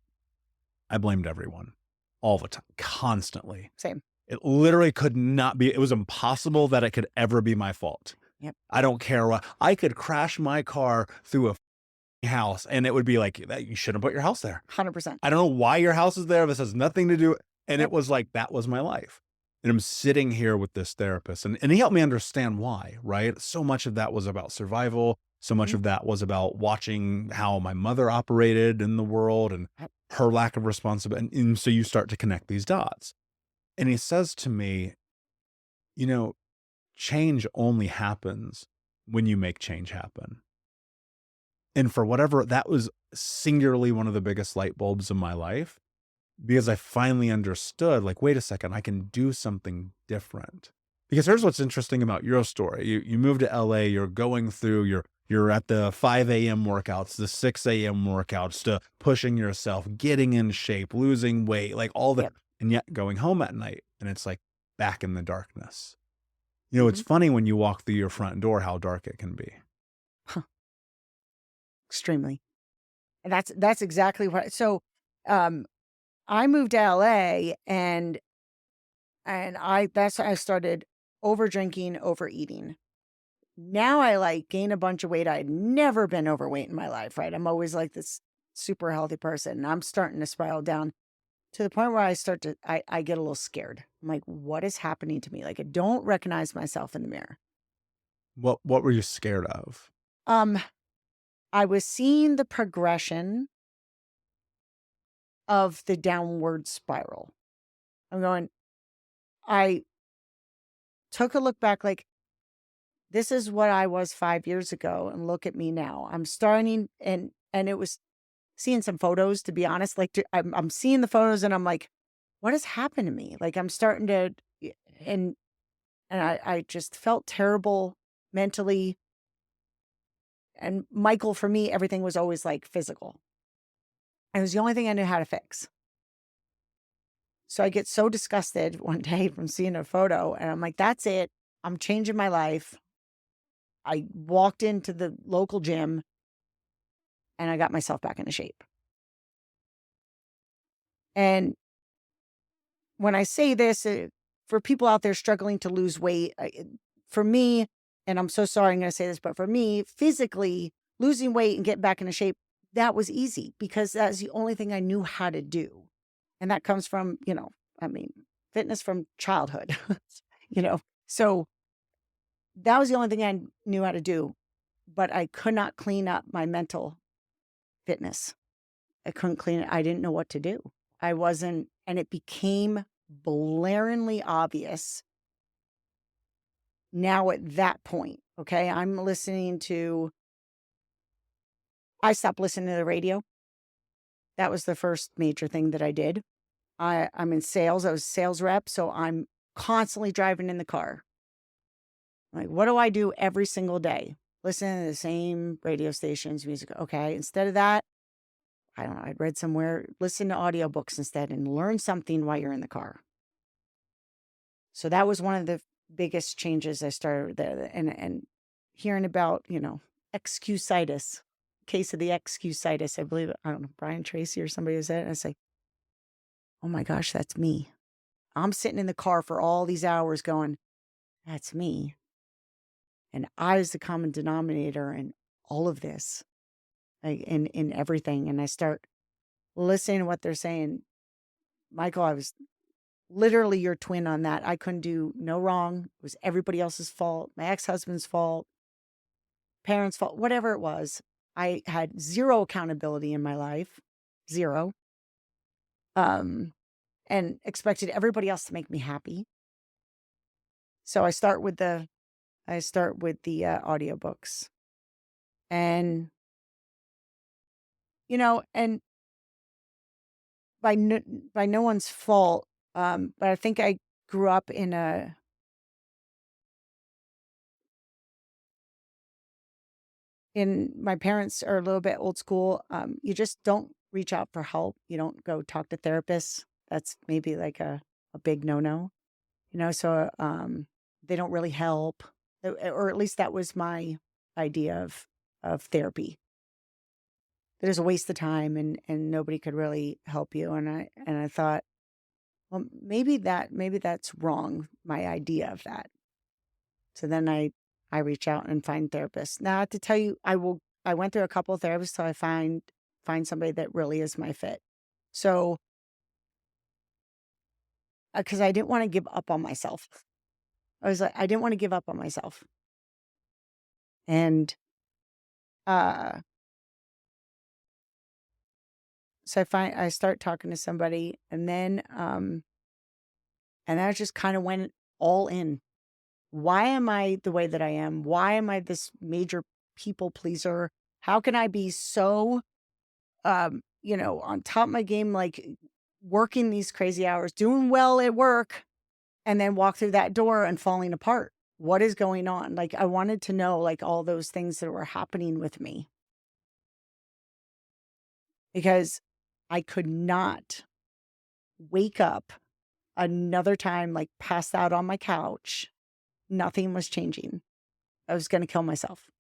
I blamed everyone all the time, constantly. Same. It literally could not be, it was impossible that it could ever be my fault. Yep. I don't care what, I could crash my car through a house and it would be like, you shouldn't put your house there. 100%. I don't know why your house is there. This has nothing to do. And it was like, that was my life. And I'm sitting here with this therapist and he helped me understand why, right? So much of that was about survival. So much of that was about watching how my mother operated in the world and her lack of responsibility. And so you start to connect these dots. And he says to me, change only happens when you make change happen. And for whatever, that was singularly one of the biggest light bulbs in my life because I finally understood, like, wait a second, I can do something different. Because here's what's interesting about your story. You moved to LA, you're going through, you're at the 5 a.m. workouts, the 6 a.m. workouts, to pushing yourself, getting in shape, losing weight, like all that. And yet going home at night and it's like back in the darkness. It's funny when you walk through your front door, how dark it can be. Extremely. And that's exactly what, so, I moved to LA and I started over drinking, overeating. Now I like gain a bunch of weight. I'd never been overweight in my life, right? I'm always like this super healthy person. And I'm starting to spiral down to the point where I get a little scared. I'm like, what is happening to me? Like, I don't recognize myself in the mirror. What were you scared of? I was seeing the progression of the downward spiral. I took a look back, like, this is what I was 5 years ago, and look at me now. I'm starting, and it was seeing some photos, to be honest. Like, I'm seeing the photos, and I'm like, what has happened to me? Like, I'm starting to, and I just felt terrible mentally. And Michael, for me, everything was always like physical. It was the only thing I knew how to fix. So I get so disgusted one day from seeing a photo, and I'm like, that's it. I'm changing my life. I walked into the local gym and I got myself back into shape. And when I say this, for people out there struggling to lose weight, for me, and I'm so sorry I'm going to say this, but for me, physically losing weight and getting back into shape, that was easy because that's the only thing I knew how to do. And that comes from, fitness from childhood, So that was the only thing I knew how to do. But I could not clean up my mental fitness. I couldn't clean it. I didn't know what to do. And it became blaringly obvious now at that point. Okay. I stopped listening to the radio. That was the first major thing that I did. I'm in sales. I was a sales rep. So I'm constantly driving in the car. Like, what do I do every single day? Listen to the same radio stations, music. Okay. Instead of that, I don't know, I'd read somewhere, listen to audiobooks instead and learn something while you're in the car. So that was one of the biggest changes I started there. And hearing about, excusitis, case of the excusitis, I believe, I don't know, Brian Tracy or somebody was there. And I say, oh my gosh, that's me. I'm sitting in the car for all these hours going, that's me. And I was the common denominator in all of this, like in everything. And I start listening to what they're saying. Michael, I was literally your twin on that. I couldn't do no wrong. It was everybody else's fault, my ex-husband's fault, parents' fault, whatever it was. I had zero accountability in my life, zero, and expected everybody else to make me happy. So I start with the audiobooks, and and by no one's fault, but I think I grew up my parents are a little bit old school. You just don't reach out for help. You don't go talk to therapists. That's maybe like a big no-no, so they don't really help, or at least that was my idea of therapy. That is a waste of time and nobody could really help you. And I thought, well, maybe that's wrong, my idea of that. So then I reach out and find therapists. Now, I have to tell you, I went through a couple of therapists till I find somebody that really is my fit. So, because I didn't want to give up on myself. I was like, I didn't want to give up on myself. And, so I start talking to somebody and then I just kind of went all in. Why am I the way that I am? Why am I this major people pleaser? How can I be so, on top of my game, like working these crazy hours, doing well at work, and then walk through that door and falling apart? What is going on? Like, I wanted to know, like, all those things that were happening with me. Because I could not wake up another time, like passed out on my couch. Nothing was changing. I was going to kill myself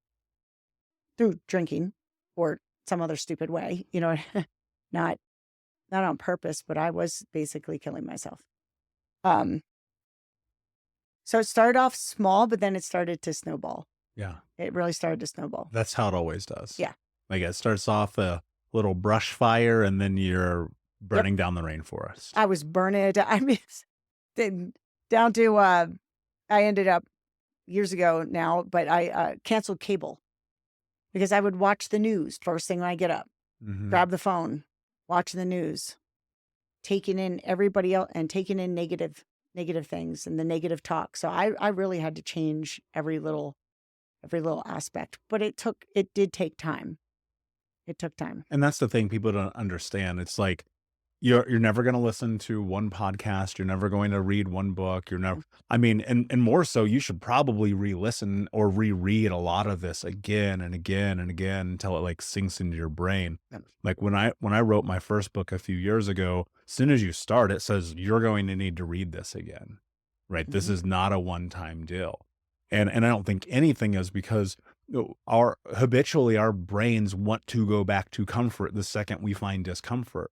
through drinking or some other stupid way, not on purpose, but I was basically killing myself. So it started off small, but then it started to snowball. Yeah. It really started to snowball. That's how it always does. Yeah. Like it starts off a little brush fire and then you're burning down the rainforest. I was burning it. I mean, down to, I ended up years ago now, but I canceled cable because I would watch the news first thing when I get up, grab the phone, watch the news, taking in everybody else and taking in negative things and the negative talk. So I really had to change every little aspect, but it did take time. It took time. And that's the thing people don't understand. It's like, you're never going to listen to one podcast. You're never going to read one book. You're never, I mean, and more so, you should probably re-listen or reread a lot of this again and again and again until it like sinks into your brain. Like when I wrote my first book a few years ago, as soon as you start, it says you're going to need to read this again, right? This is not a one-time deal. And I don't think anything is, because habitually our brains want to go back to comfort the second we find discomfort.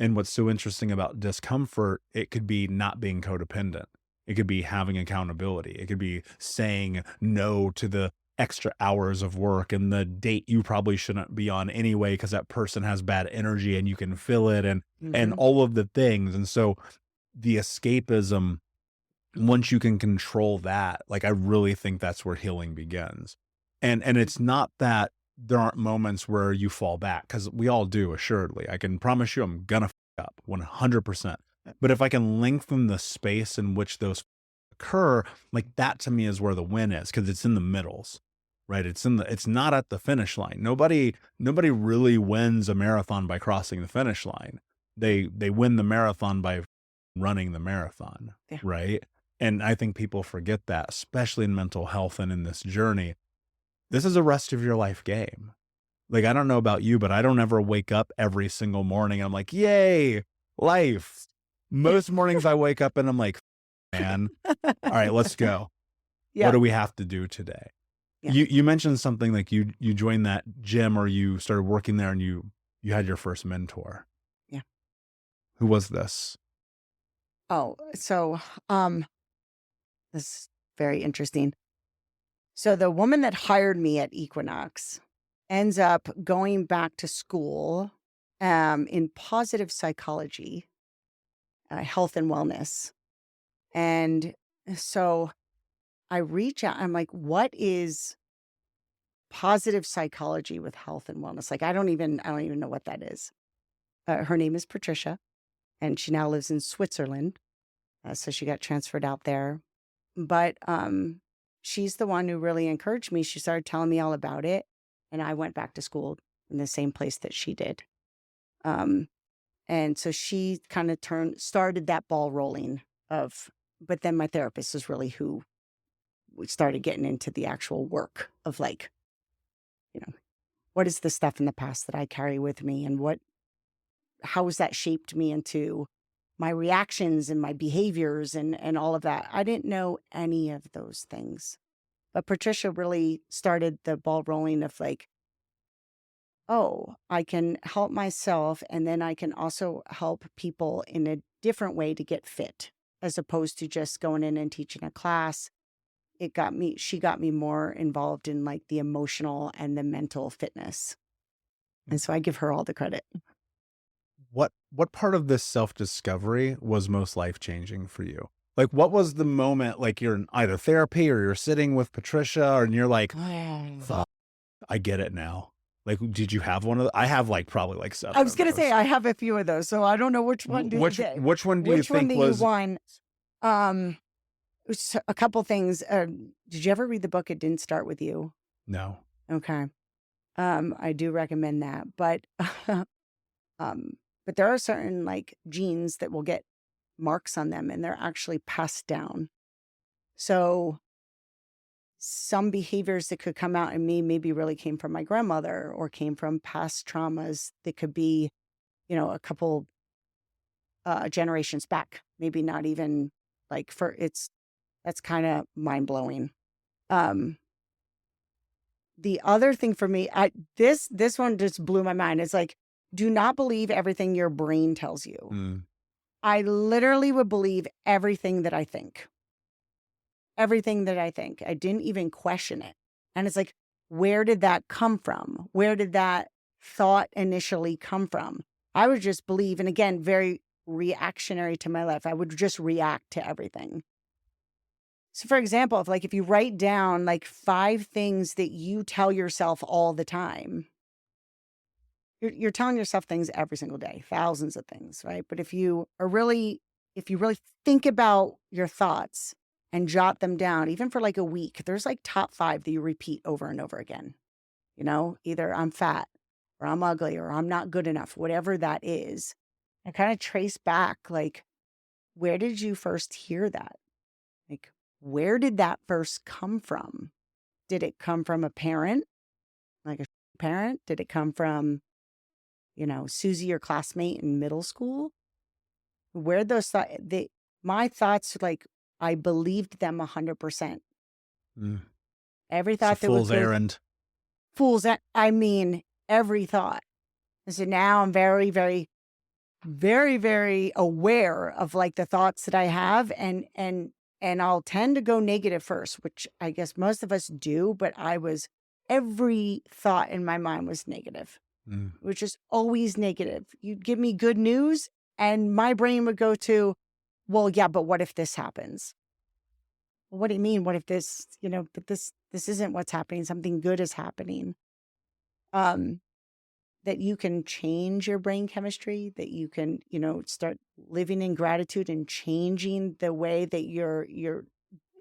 And what's so interesting about discomfort, it could be not being codependent. It could be having accountability. It could be saying no to the extra hours of work and the date you probably shouldn't be on anyway because that person has bad energy and you can feel it, and all of the things. And so the escapism, once you can control that, like, I really think that's where healing begins. And it's not that there aren't moments where you fall back, because we all do, assuredly. I can promise you I'm gonna up 100%. But if I can lengthen the space in which those occur, like, that to me is where the win is, because it's in the middles, right? It's not at the finish line. Nobody really wins a marathon by crossing the finish line. They win the marathon by running the marathon, Yeah. right? And I think people forget that, especially in mental health and in this journey. This is a rest of your life game. Like, I don't know about you, but I don't ever wake up every single morning and I'm like, yay, life. Most mornings I wake up and I'm like, man, all right, let's go. Yeah. What do we have to do today? Yeah. You mentioned something like you joined that gym, or you started working there, and you had your first mentor. Yeah. Who was this? Oh, so this is very interesting. So the woman that hired me at Equinox ends up going back to school in positive psychology, health and wellness. And so I reach out, I'm like, what is positive psychology with health and wellness? Like, I don't even know what that is. Her name is Patricia, and she now lives in Switzerland. So she got transferred out there. But she's the one who really encouraged me. She started telling me all about it, and I went back to school in the same place that she did. And so she kind of started that ball rolling but then my therapist is really who we started getting into the actual work of, like, what is the stuff in the past that I carry with me, and how has that shaped me into my reactions and my behaviors and all of that. I didn't know any of those things. But Patricia really started the ball rolling of, like, oh, I can help myself, and then I can also help people in a different way to get fit, as opposed to just going in and teaching a class. She got me more involved in, like, the emotional and the mental fitness. And so I give her all the credit. What part of this self-discovery was most life-changing for you? Like, what was the moment, like, you're in either therapy or you're sitting with Patricia and you're like, fuck, I get it now. Like, did you have one of I have, like, probably like 7. I was going to say, I have a few of those, so I don't know which one do you think. Which one do you think was... you won? A couple things. Did you ever read the book It Didn't Start With You? No. Okay. I do recommend that. But there are certain, like, genes that will get marks on them, and they're actually passed down. So some behaviors that could come out in me maybe really came from my grandmother or came from past traumas that could be, a couple generations back. Maybe not even, like, that's kind of mind-blowing. The other thing for me, this one just blew my mind. It's like, do not believe everything your brain tells you. I literally would believe everything that I think. Everything that I think. I didn't even question it. And it's like, where did that come from? Where did that thought initially come from? I would just believe, and again, very reactionary to my life. I would just react to everything. So for example, if you write down, like, 5 things that you tell yourself all the time, you're telling yourself things every single day, thousands of things, right? But if you really think about your thoughts and jot them down, even for like a week, there's like top 5 that you repeat over and over again. Either I'm fat, or I'm ugly, or I'm not good enough, whatever that is. And kind of trace back, like, where did you first hear that? Like, where did that first come from? Did it come from a parent, like a parent? Did it come from, Susie, your classmate in middle school? Where those thoughts, my thoughts, like, I believed them 100%. Every thought that was fool's errand. I mean, every thought. And so now I'm very, very, very, very aware of, like, the thoughts that I have, and and I'll tend to go negative first, which I guess most of us do, but every thought in my mind was negative, which is always negative. You'd give me good news and my brain would go to, well, yeah, but what if this happens? Well, what do you mean? What if this, but this isn't what's happening. Something good is happening. That you can change your brain chemistry, that you can, start living in gratitude and changing the way that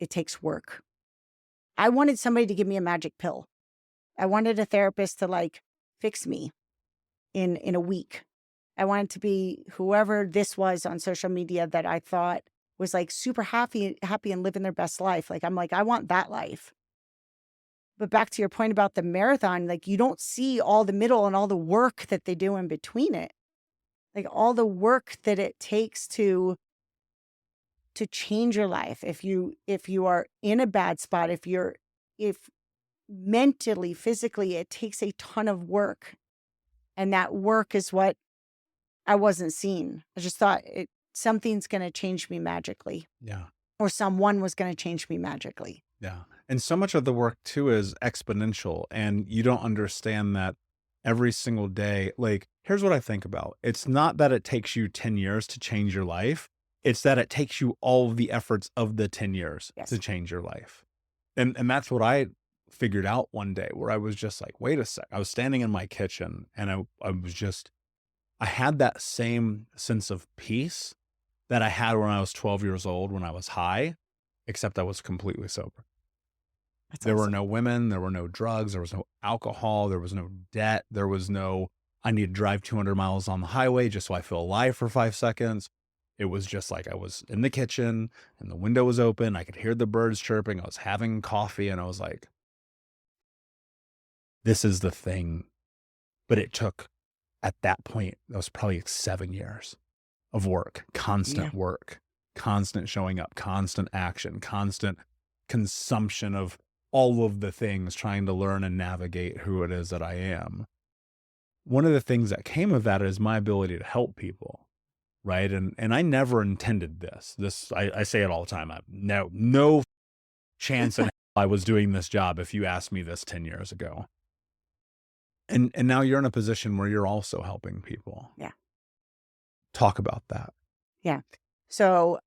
it takes work. I wanted somebody to give me a magic pill. I wanted a therapist to fix me in a week. I wanted to be whoever this was on social media that I thought was super happy and living their best life. I want that life. But back to your point about the marathon, you don't see all the middle and all the work that they do in between it. All the work that it takes to change your life. If you are in a bad spot, if mentally, physically, it takes a ton of work. And that work is what I wasn't seeing. I just thought something's going to change me magically. Yeah. Or someone was going to change me magically. Yeah. And so much of the work too is exponential, and you don't understand that every single day. Here's what I think about. It's not that it takes you 10 years to change your life. It's that it takes you all of the efforts of the 10 years to change your life. And that's what I figured out one day, where I was just wait a sec. I was standing in my kitchen and I had that same sense of peace that I had when I was 12 years old, when I was high, except I was completely sober. There were no women, there were no drugs, there was no alcohol, there was no debt, there was no, I need to drive 200 miles on the highway just so I feel alive for 5 seconds. It was just I was in the kitchen and the window was open. I could hear the birds chirping. I was having coffee and I was like, this is the thing. But it took, at that point, that was probably 7 years of work, constant work, constant showing up, constant action, constant consumption of all of the things, trying to learn and navigate who it is that I am. One of the things that came of that is my ability to help people, right? And I never intended this. I say it all the time. No chance in hell I was doing this job if you asked me this 10 years ago. And now you're in a position where you're also helping people. Yeah. Talk about that. Yeah. So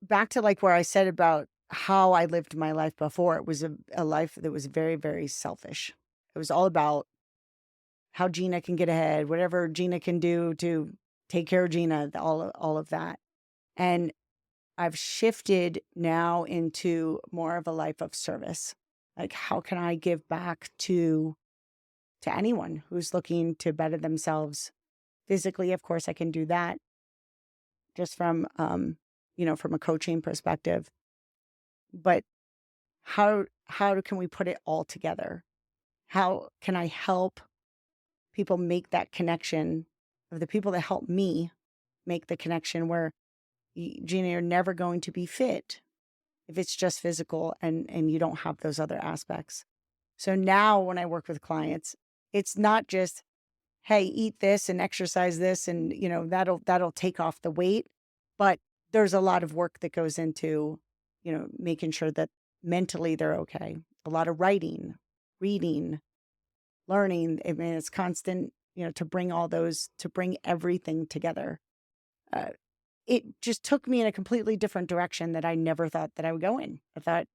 back to where I said about how I lived my life before, it was a life that was very, very selfish. It was all about how Gina can get ahead, whatever Gina can do to take care of Gina, all of that. And I've shifted now into more of a life of service. How can I give back to anyone who's looking to better themselves physically? Of course, I can do that just from, from a coaching perspective. But how can we put it all together? How can I help people make that connection of the people that help me make the connection where, Gina, you're never going to be fit if it's just physical and you don't have those other aspects. So now when I work with clients, it's not just, hey, eat this and exercise this and, that'll take off the weight. But there's a lot of work that goes into, making sure that mentally they're okay. A lot of writing, reading, learning. I mean, it's constant, to bring everything together. It just took me in a completely different direction that I never thought that I would go in. I thought,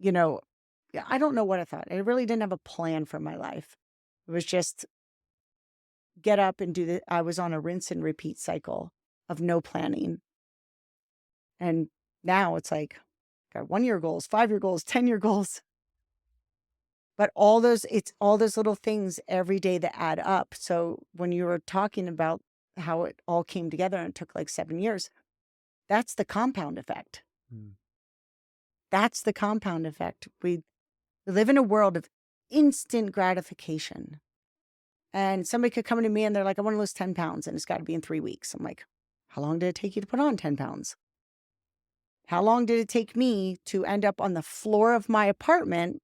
I don't know what I thought. I really didn't have a plan for my life. It was just get up and do I was on a rinse and repeat cycle of no planning. And now it's got 1-year goals, 5-year goals, 10-year goals. But it's all those little things every day that add up. So when you were talking about how it all came together and it took 7 years, that's the compound effect. That's the compound effect. We live in a world of instant gratification. And somebody could come to me and they're like, I want to lose 10 pounds and it's got to be in 3 weeks. I'm like, how long did it take you to put on 10 pounds? How long did it take me to end up on the floor of my apartment,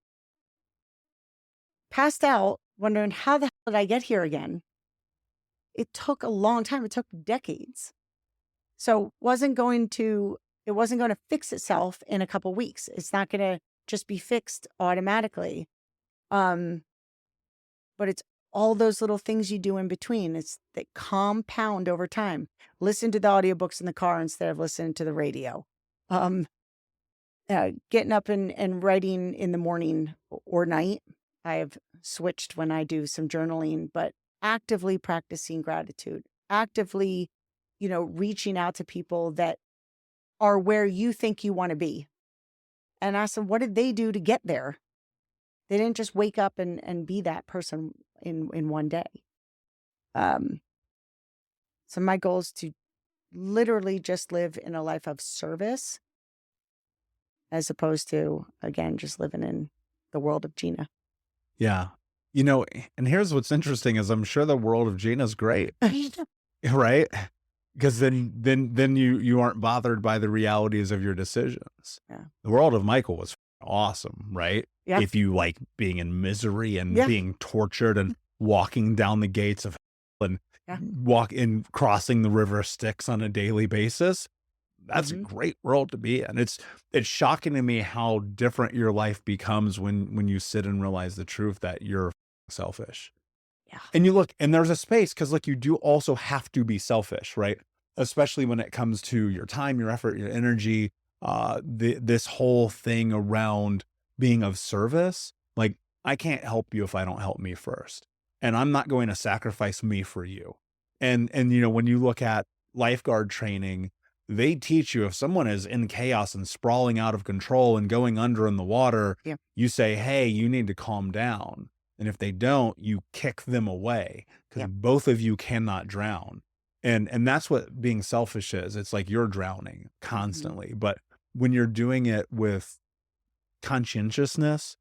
passed out, wondering how the hell did I get here again? It took a long time. It took decades. So wasn't going to It wasn't going to fix itself in a couple weeks. It's not going to just be fixed automatically. But it's all those little things you do in between. It's that compound over time. Listen to the audiobooks in the car instead of listening to the radio. Getting up and writing in the morning or night. I have switched when I do some journaling, but actively practicing gratitude, actively, reaching out to people that are where you think you want to be. And ask them, what did they do to get there? They didn't just wake up and be that person in one day. So my goal is to literally just live in a life of service as opposed to, again, just living in the world of Gina. Yeah. And here's what's interesting is I'm sure the world of Gina's great, right? Because then you aren't bothered by the realities of your decisions. Yeah. The world of Michael was awesome, right? Yeah. If you like being in misery and Yeah. being tortured and walking down the gates of hell and crossing the river Styx on a daily basis, that's a great world to be in. It's shocking to me how different your life becomes when you sit and realize the truth that you're selfish. Yeah. And you look, and there's a space because you do also have to be selfish, right? Especially when it comes to your time, your effort, your energy, this whole thing around being of service. Like, I can't help you if I don't help me first. And I'm not going to sacrifice me for you. And when you look at lifeguard training, they teach you if someone is in chaos and sprawling out of control and going under in the water, you say, hey, you need to calm down. And if they don't, you kick them away because both of you cannot drown. And that's what being selfish is. It's like you're drowning constantly. But when you're doing it with conscientiousness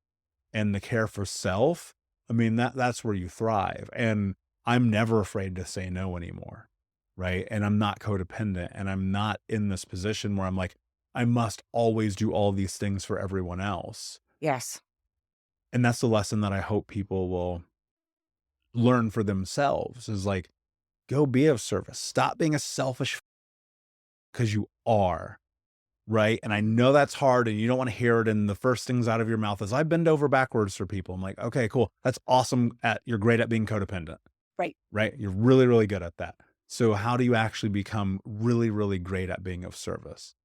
and the care for self, I mean, that's where you thrive. And I'm never afraid to say no anymore. Right. And I'm not codependent, and I'm not in this position where I'm like, I must always do all these things for everyone else. Yes. And that's the lesson that I hope people will learn for themselves is like, go be of service. Stop being a selfish because you are. Right. And I know that's hard and you don't want to hear it. And the first things out of your mouth is I bend over backwards for people. I'm like, okay, cool. That's awesome. You're great at being codependent. Right. Right. You're really, really good at that. So how do you actually become really, really great at being of service?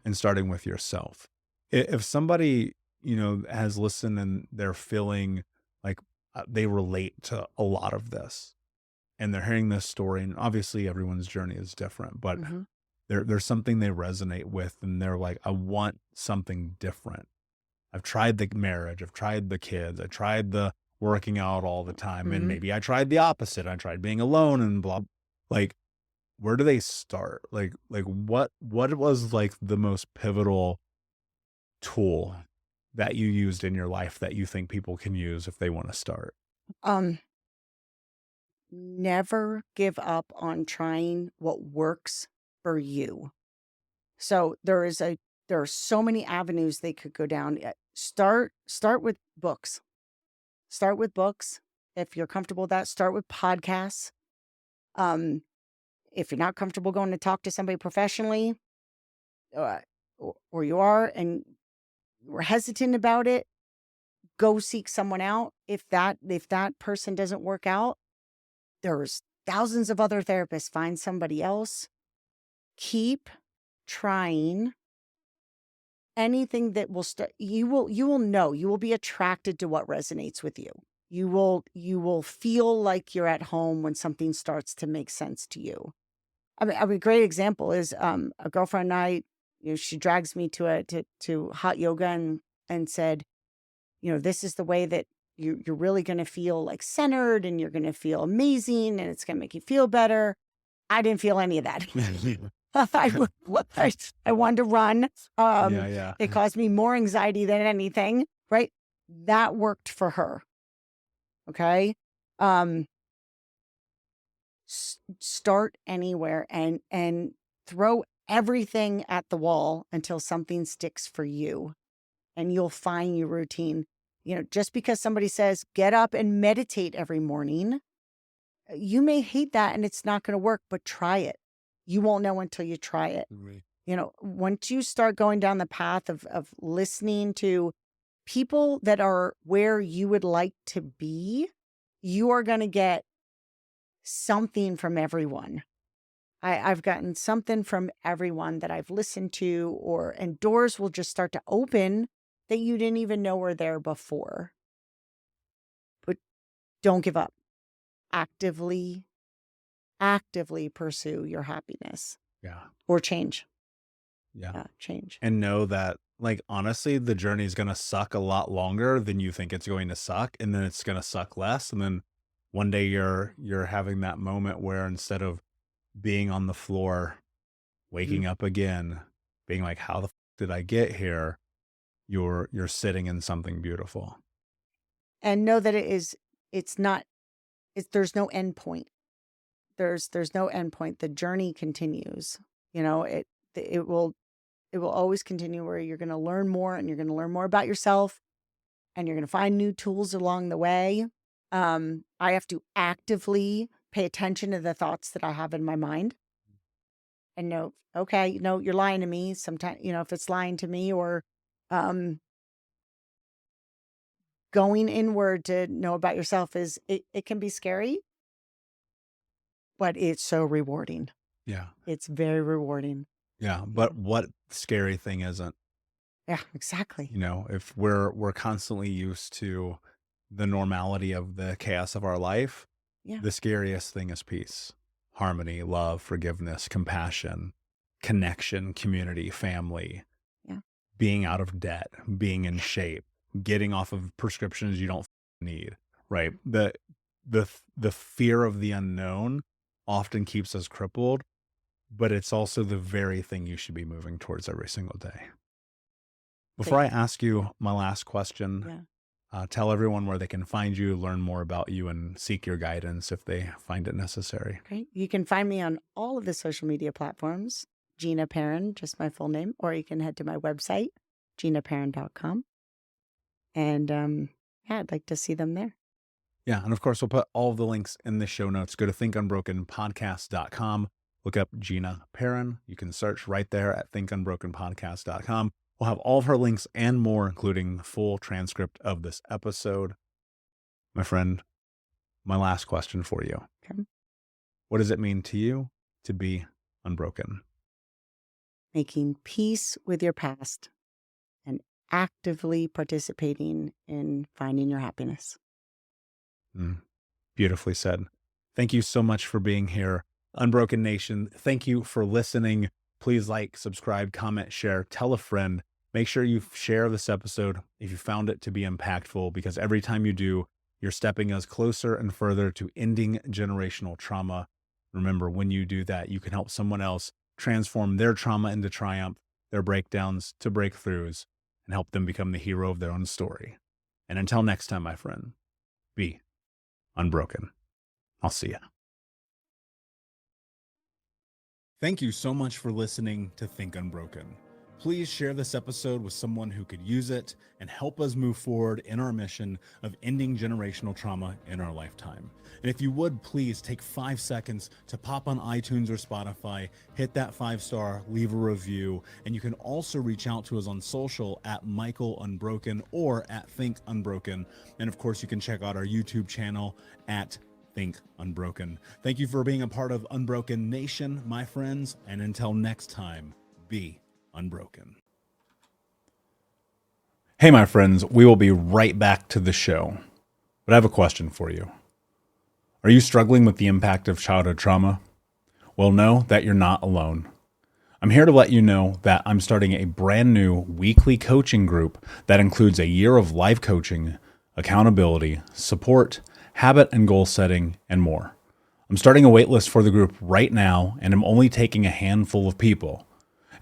And starting with yourself. If somebody, has listened and they're feeling like they relate to a lot of this and they're hearing this story, and obviously everyone's journey is different, but there's something they resonate with and they're like, I want something different. I've tried the marriage. I've tried the kids. I tried the working out all the time. And maybe I tried the opposite. I tried being alone and blah. Like, where do they start? Like what was like the most pivotal tool that you used in your life that you think people can use if they want to start? Never give up on trying what works for you. So there are so many avenues they could go down. Start with books. Start with books. If you're comfortable with that, start with podcasts. If you're not comfortable going to talk to somebody professionally, or you are and we're hesitant about it, go seek someone out. If that person doesn't work out, there's thousands of other therapists. Find somebody else. Keep trying. Anything that will start, you will know, you will be attracted to what resonates with you. You will feel like you're at home when something starts to make sense to you. I mean, a great example is a girlfriend and I, she drags me to hot yoga and said, this is the way that you're really going to feel like centered and you're going to feel amazing and it's going to make you feel better. I didn't feel any of that. I wanted to run. It caused me more anxiety than anything, right? That worked for her. Okay. Start anywhere and throw everything at the wall until something sticks for you, and you'll find your routine. Just because somebody says, get up and meditate every morning, you may hate that and it's not going to work, but try it. You won't know until you try it. Once you start going down the path of listening to people that are where you would like to be, you are going to get something from everyone. I've gotten something from everyone that I've listened to, and doors will just start to open that you didn't even know were there before. But don't give up. Actively pursue your happiness. Yeah. Or change. Yeah. Change. And know that, like, honestly, the journey is going to suck a lot longer than you think it's going to suck. And then it's going to suck less. And then one day you're having that moment where instead of being on the floor, waking up again, being like, how the did I get here? You're sitting in something beautiful. And know that there's no end point. There's no end point. The journey continues. It will always continue, where you're going to learn more, and you're going to learn more about yourself, and you're going to find new tools along the way. I have to actively pay attention to the thoughts that I have in my mind and know, okay, you're lying to me. Sometimes, if it's lying to me, or going inward to know about yourself it can be scary, but it's so rewarding. Yeah. It's very rewarding. Yeah. But what scary thing isn't? Yeah, exactly. If we're constantly used to the normality of the chaos of our life, the scariest thing is peace, harmony, love, forgiveness, compassion, connection, community, family, being out of debt, being in shape, getting off of prescriptions you don't need, right? The fear of the unknown often keeps us crippled, but it's also the very thing you should be moving towards every single day. Before I ask you my last question, tell everyone where they can find you, learn more about you, and seek your guidance if they find it necessary. Okay. You can find me on all of the social media platforms, Gina Perin, just my full name, or you can head to my website, ginaperin.com. And I'd like to see them there. Yeah. And of course, we'll put all of the links in the show notes. Go to thinkunbrokenpodcast.com. Look up Gina Perin. You can search right there at thinkunbrokenpodcast.com. We'll have all of her links and more, including the full transcript of this episode. My friend, my last question for you. Okay. What does it mean to you to be unbroken? Making peace with your past and actively participating in finding your happiness. Beautifully said. Thank you so much for being here. Unbroken Nation, thank you for listening. Please like, subscribe, comment, share, tell a friend. Make sure you share this episode if you found it to be impactful, because every time you do, you're stepping us closer and further to ending generational trauma. Remember, when you do that, you can help someone else transform their trauma into triumph, their breakdowns to breakthroughs, and help them become the hero of their own story. And until next time, my friend, be unbroken. I'll see ya. Thank you so much for listening to Think Unbroken. Please share this episode with someone who could use it and help us move forward in our mission of ending generational trauma in our lifetime. And if you would, please take 5 seconds to pop on iTunes or Spotify, hit that 5-star, leave a review, and you can also reach out to us on social at Michael Unbroken or at Think Unbroken. And of course, you can check out our YouTube channel at Think Unbroken. Thank you for being a part of Unbroken Nation, my friends, and until next time, be unbroken. Hey, my friends, we will be right back to the show, but I have a question for you. Are you struggling with the impact of childhood trauma? Well, know that you're not alone. I'm here to let you know that I'm starting a brand new weekly coaching group that includes a year of live coaching, accountability, support, habit and goal setting, and more. I'm starting a waitlist for the group right now, and I'm only taking a handful of people.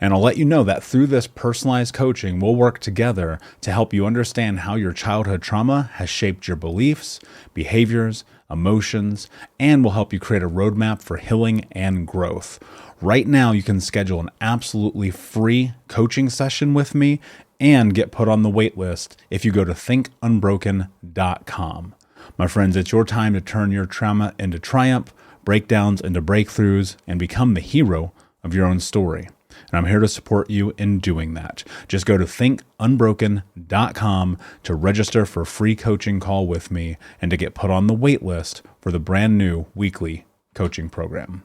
And I'll let you know that through this personalized coaching, we'll work together to help you understand how your childhood trauma has shaped your beliefs, behaviors, emotions, and will help you create a roadmap for healing and growth. Right now, you can schedule an absolutely free coaching session with me and get put on the wait list if you go to thinkunbroken.com. My friends, it's your time to turn your trauma into triumph, breakdowns into breakthroughs, and become the hero of your own story. and I'm here to support you in doing that. Just go to thinkunbroken.com to register for a free coaching call with me and to get put on the wait list for the brand new weekly coaching program.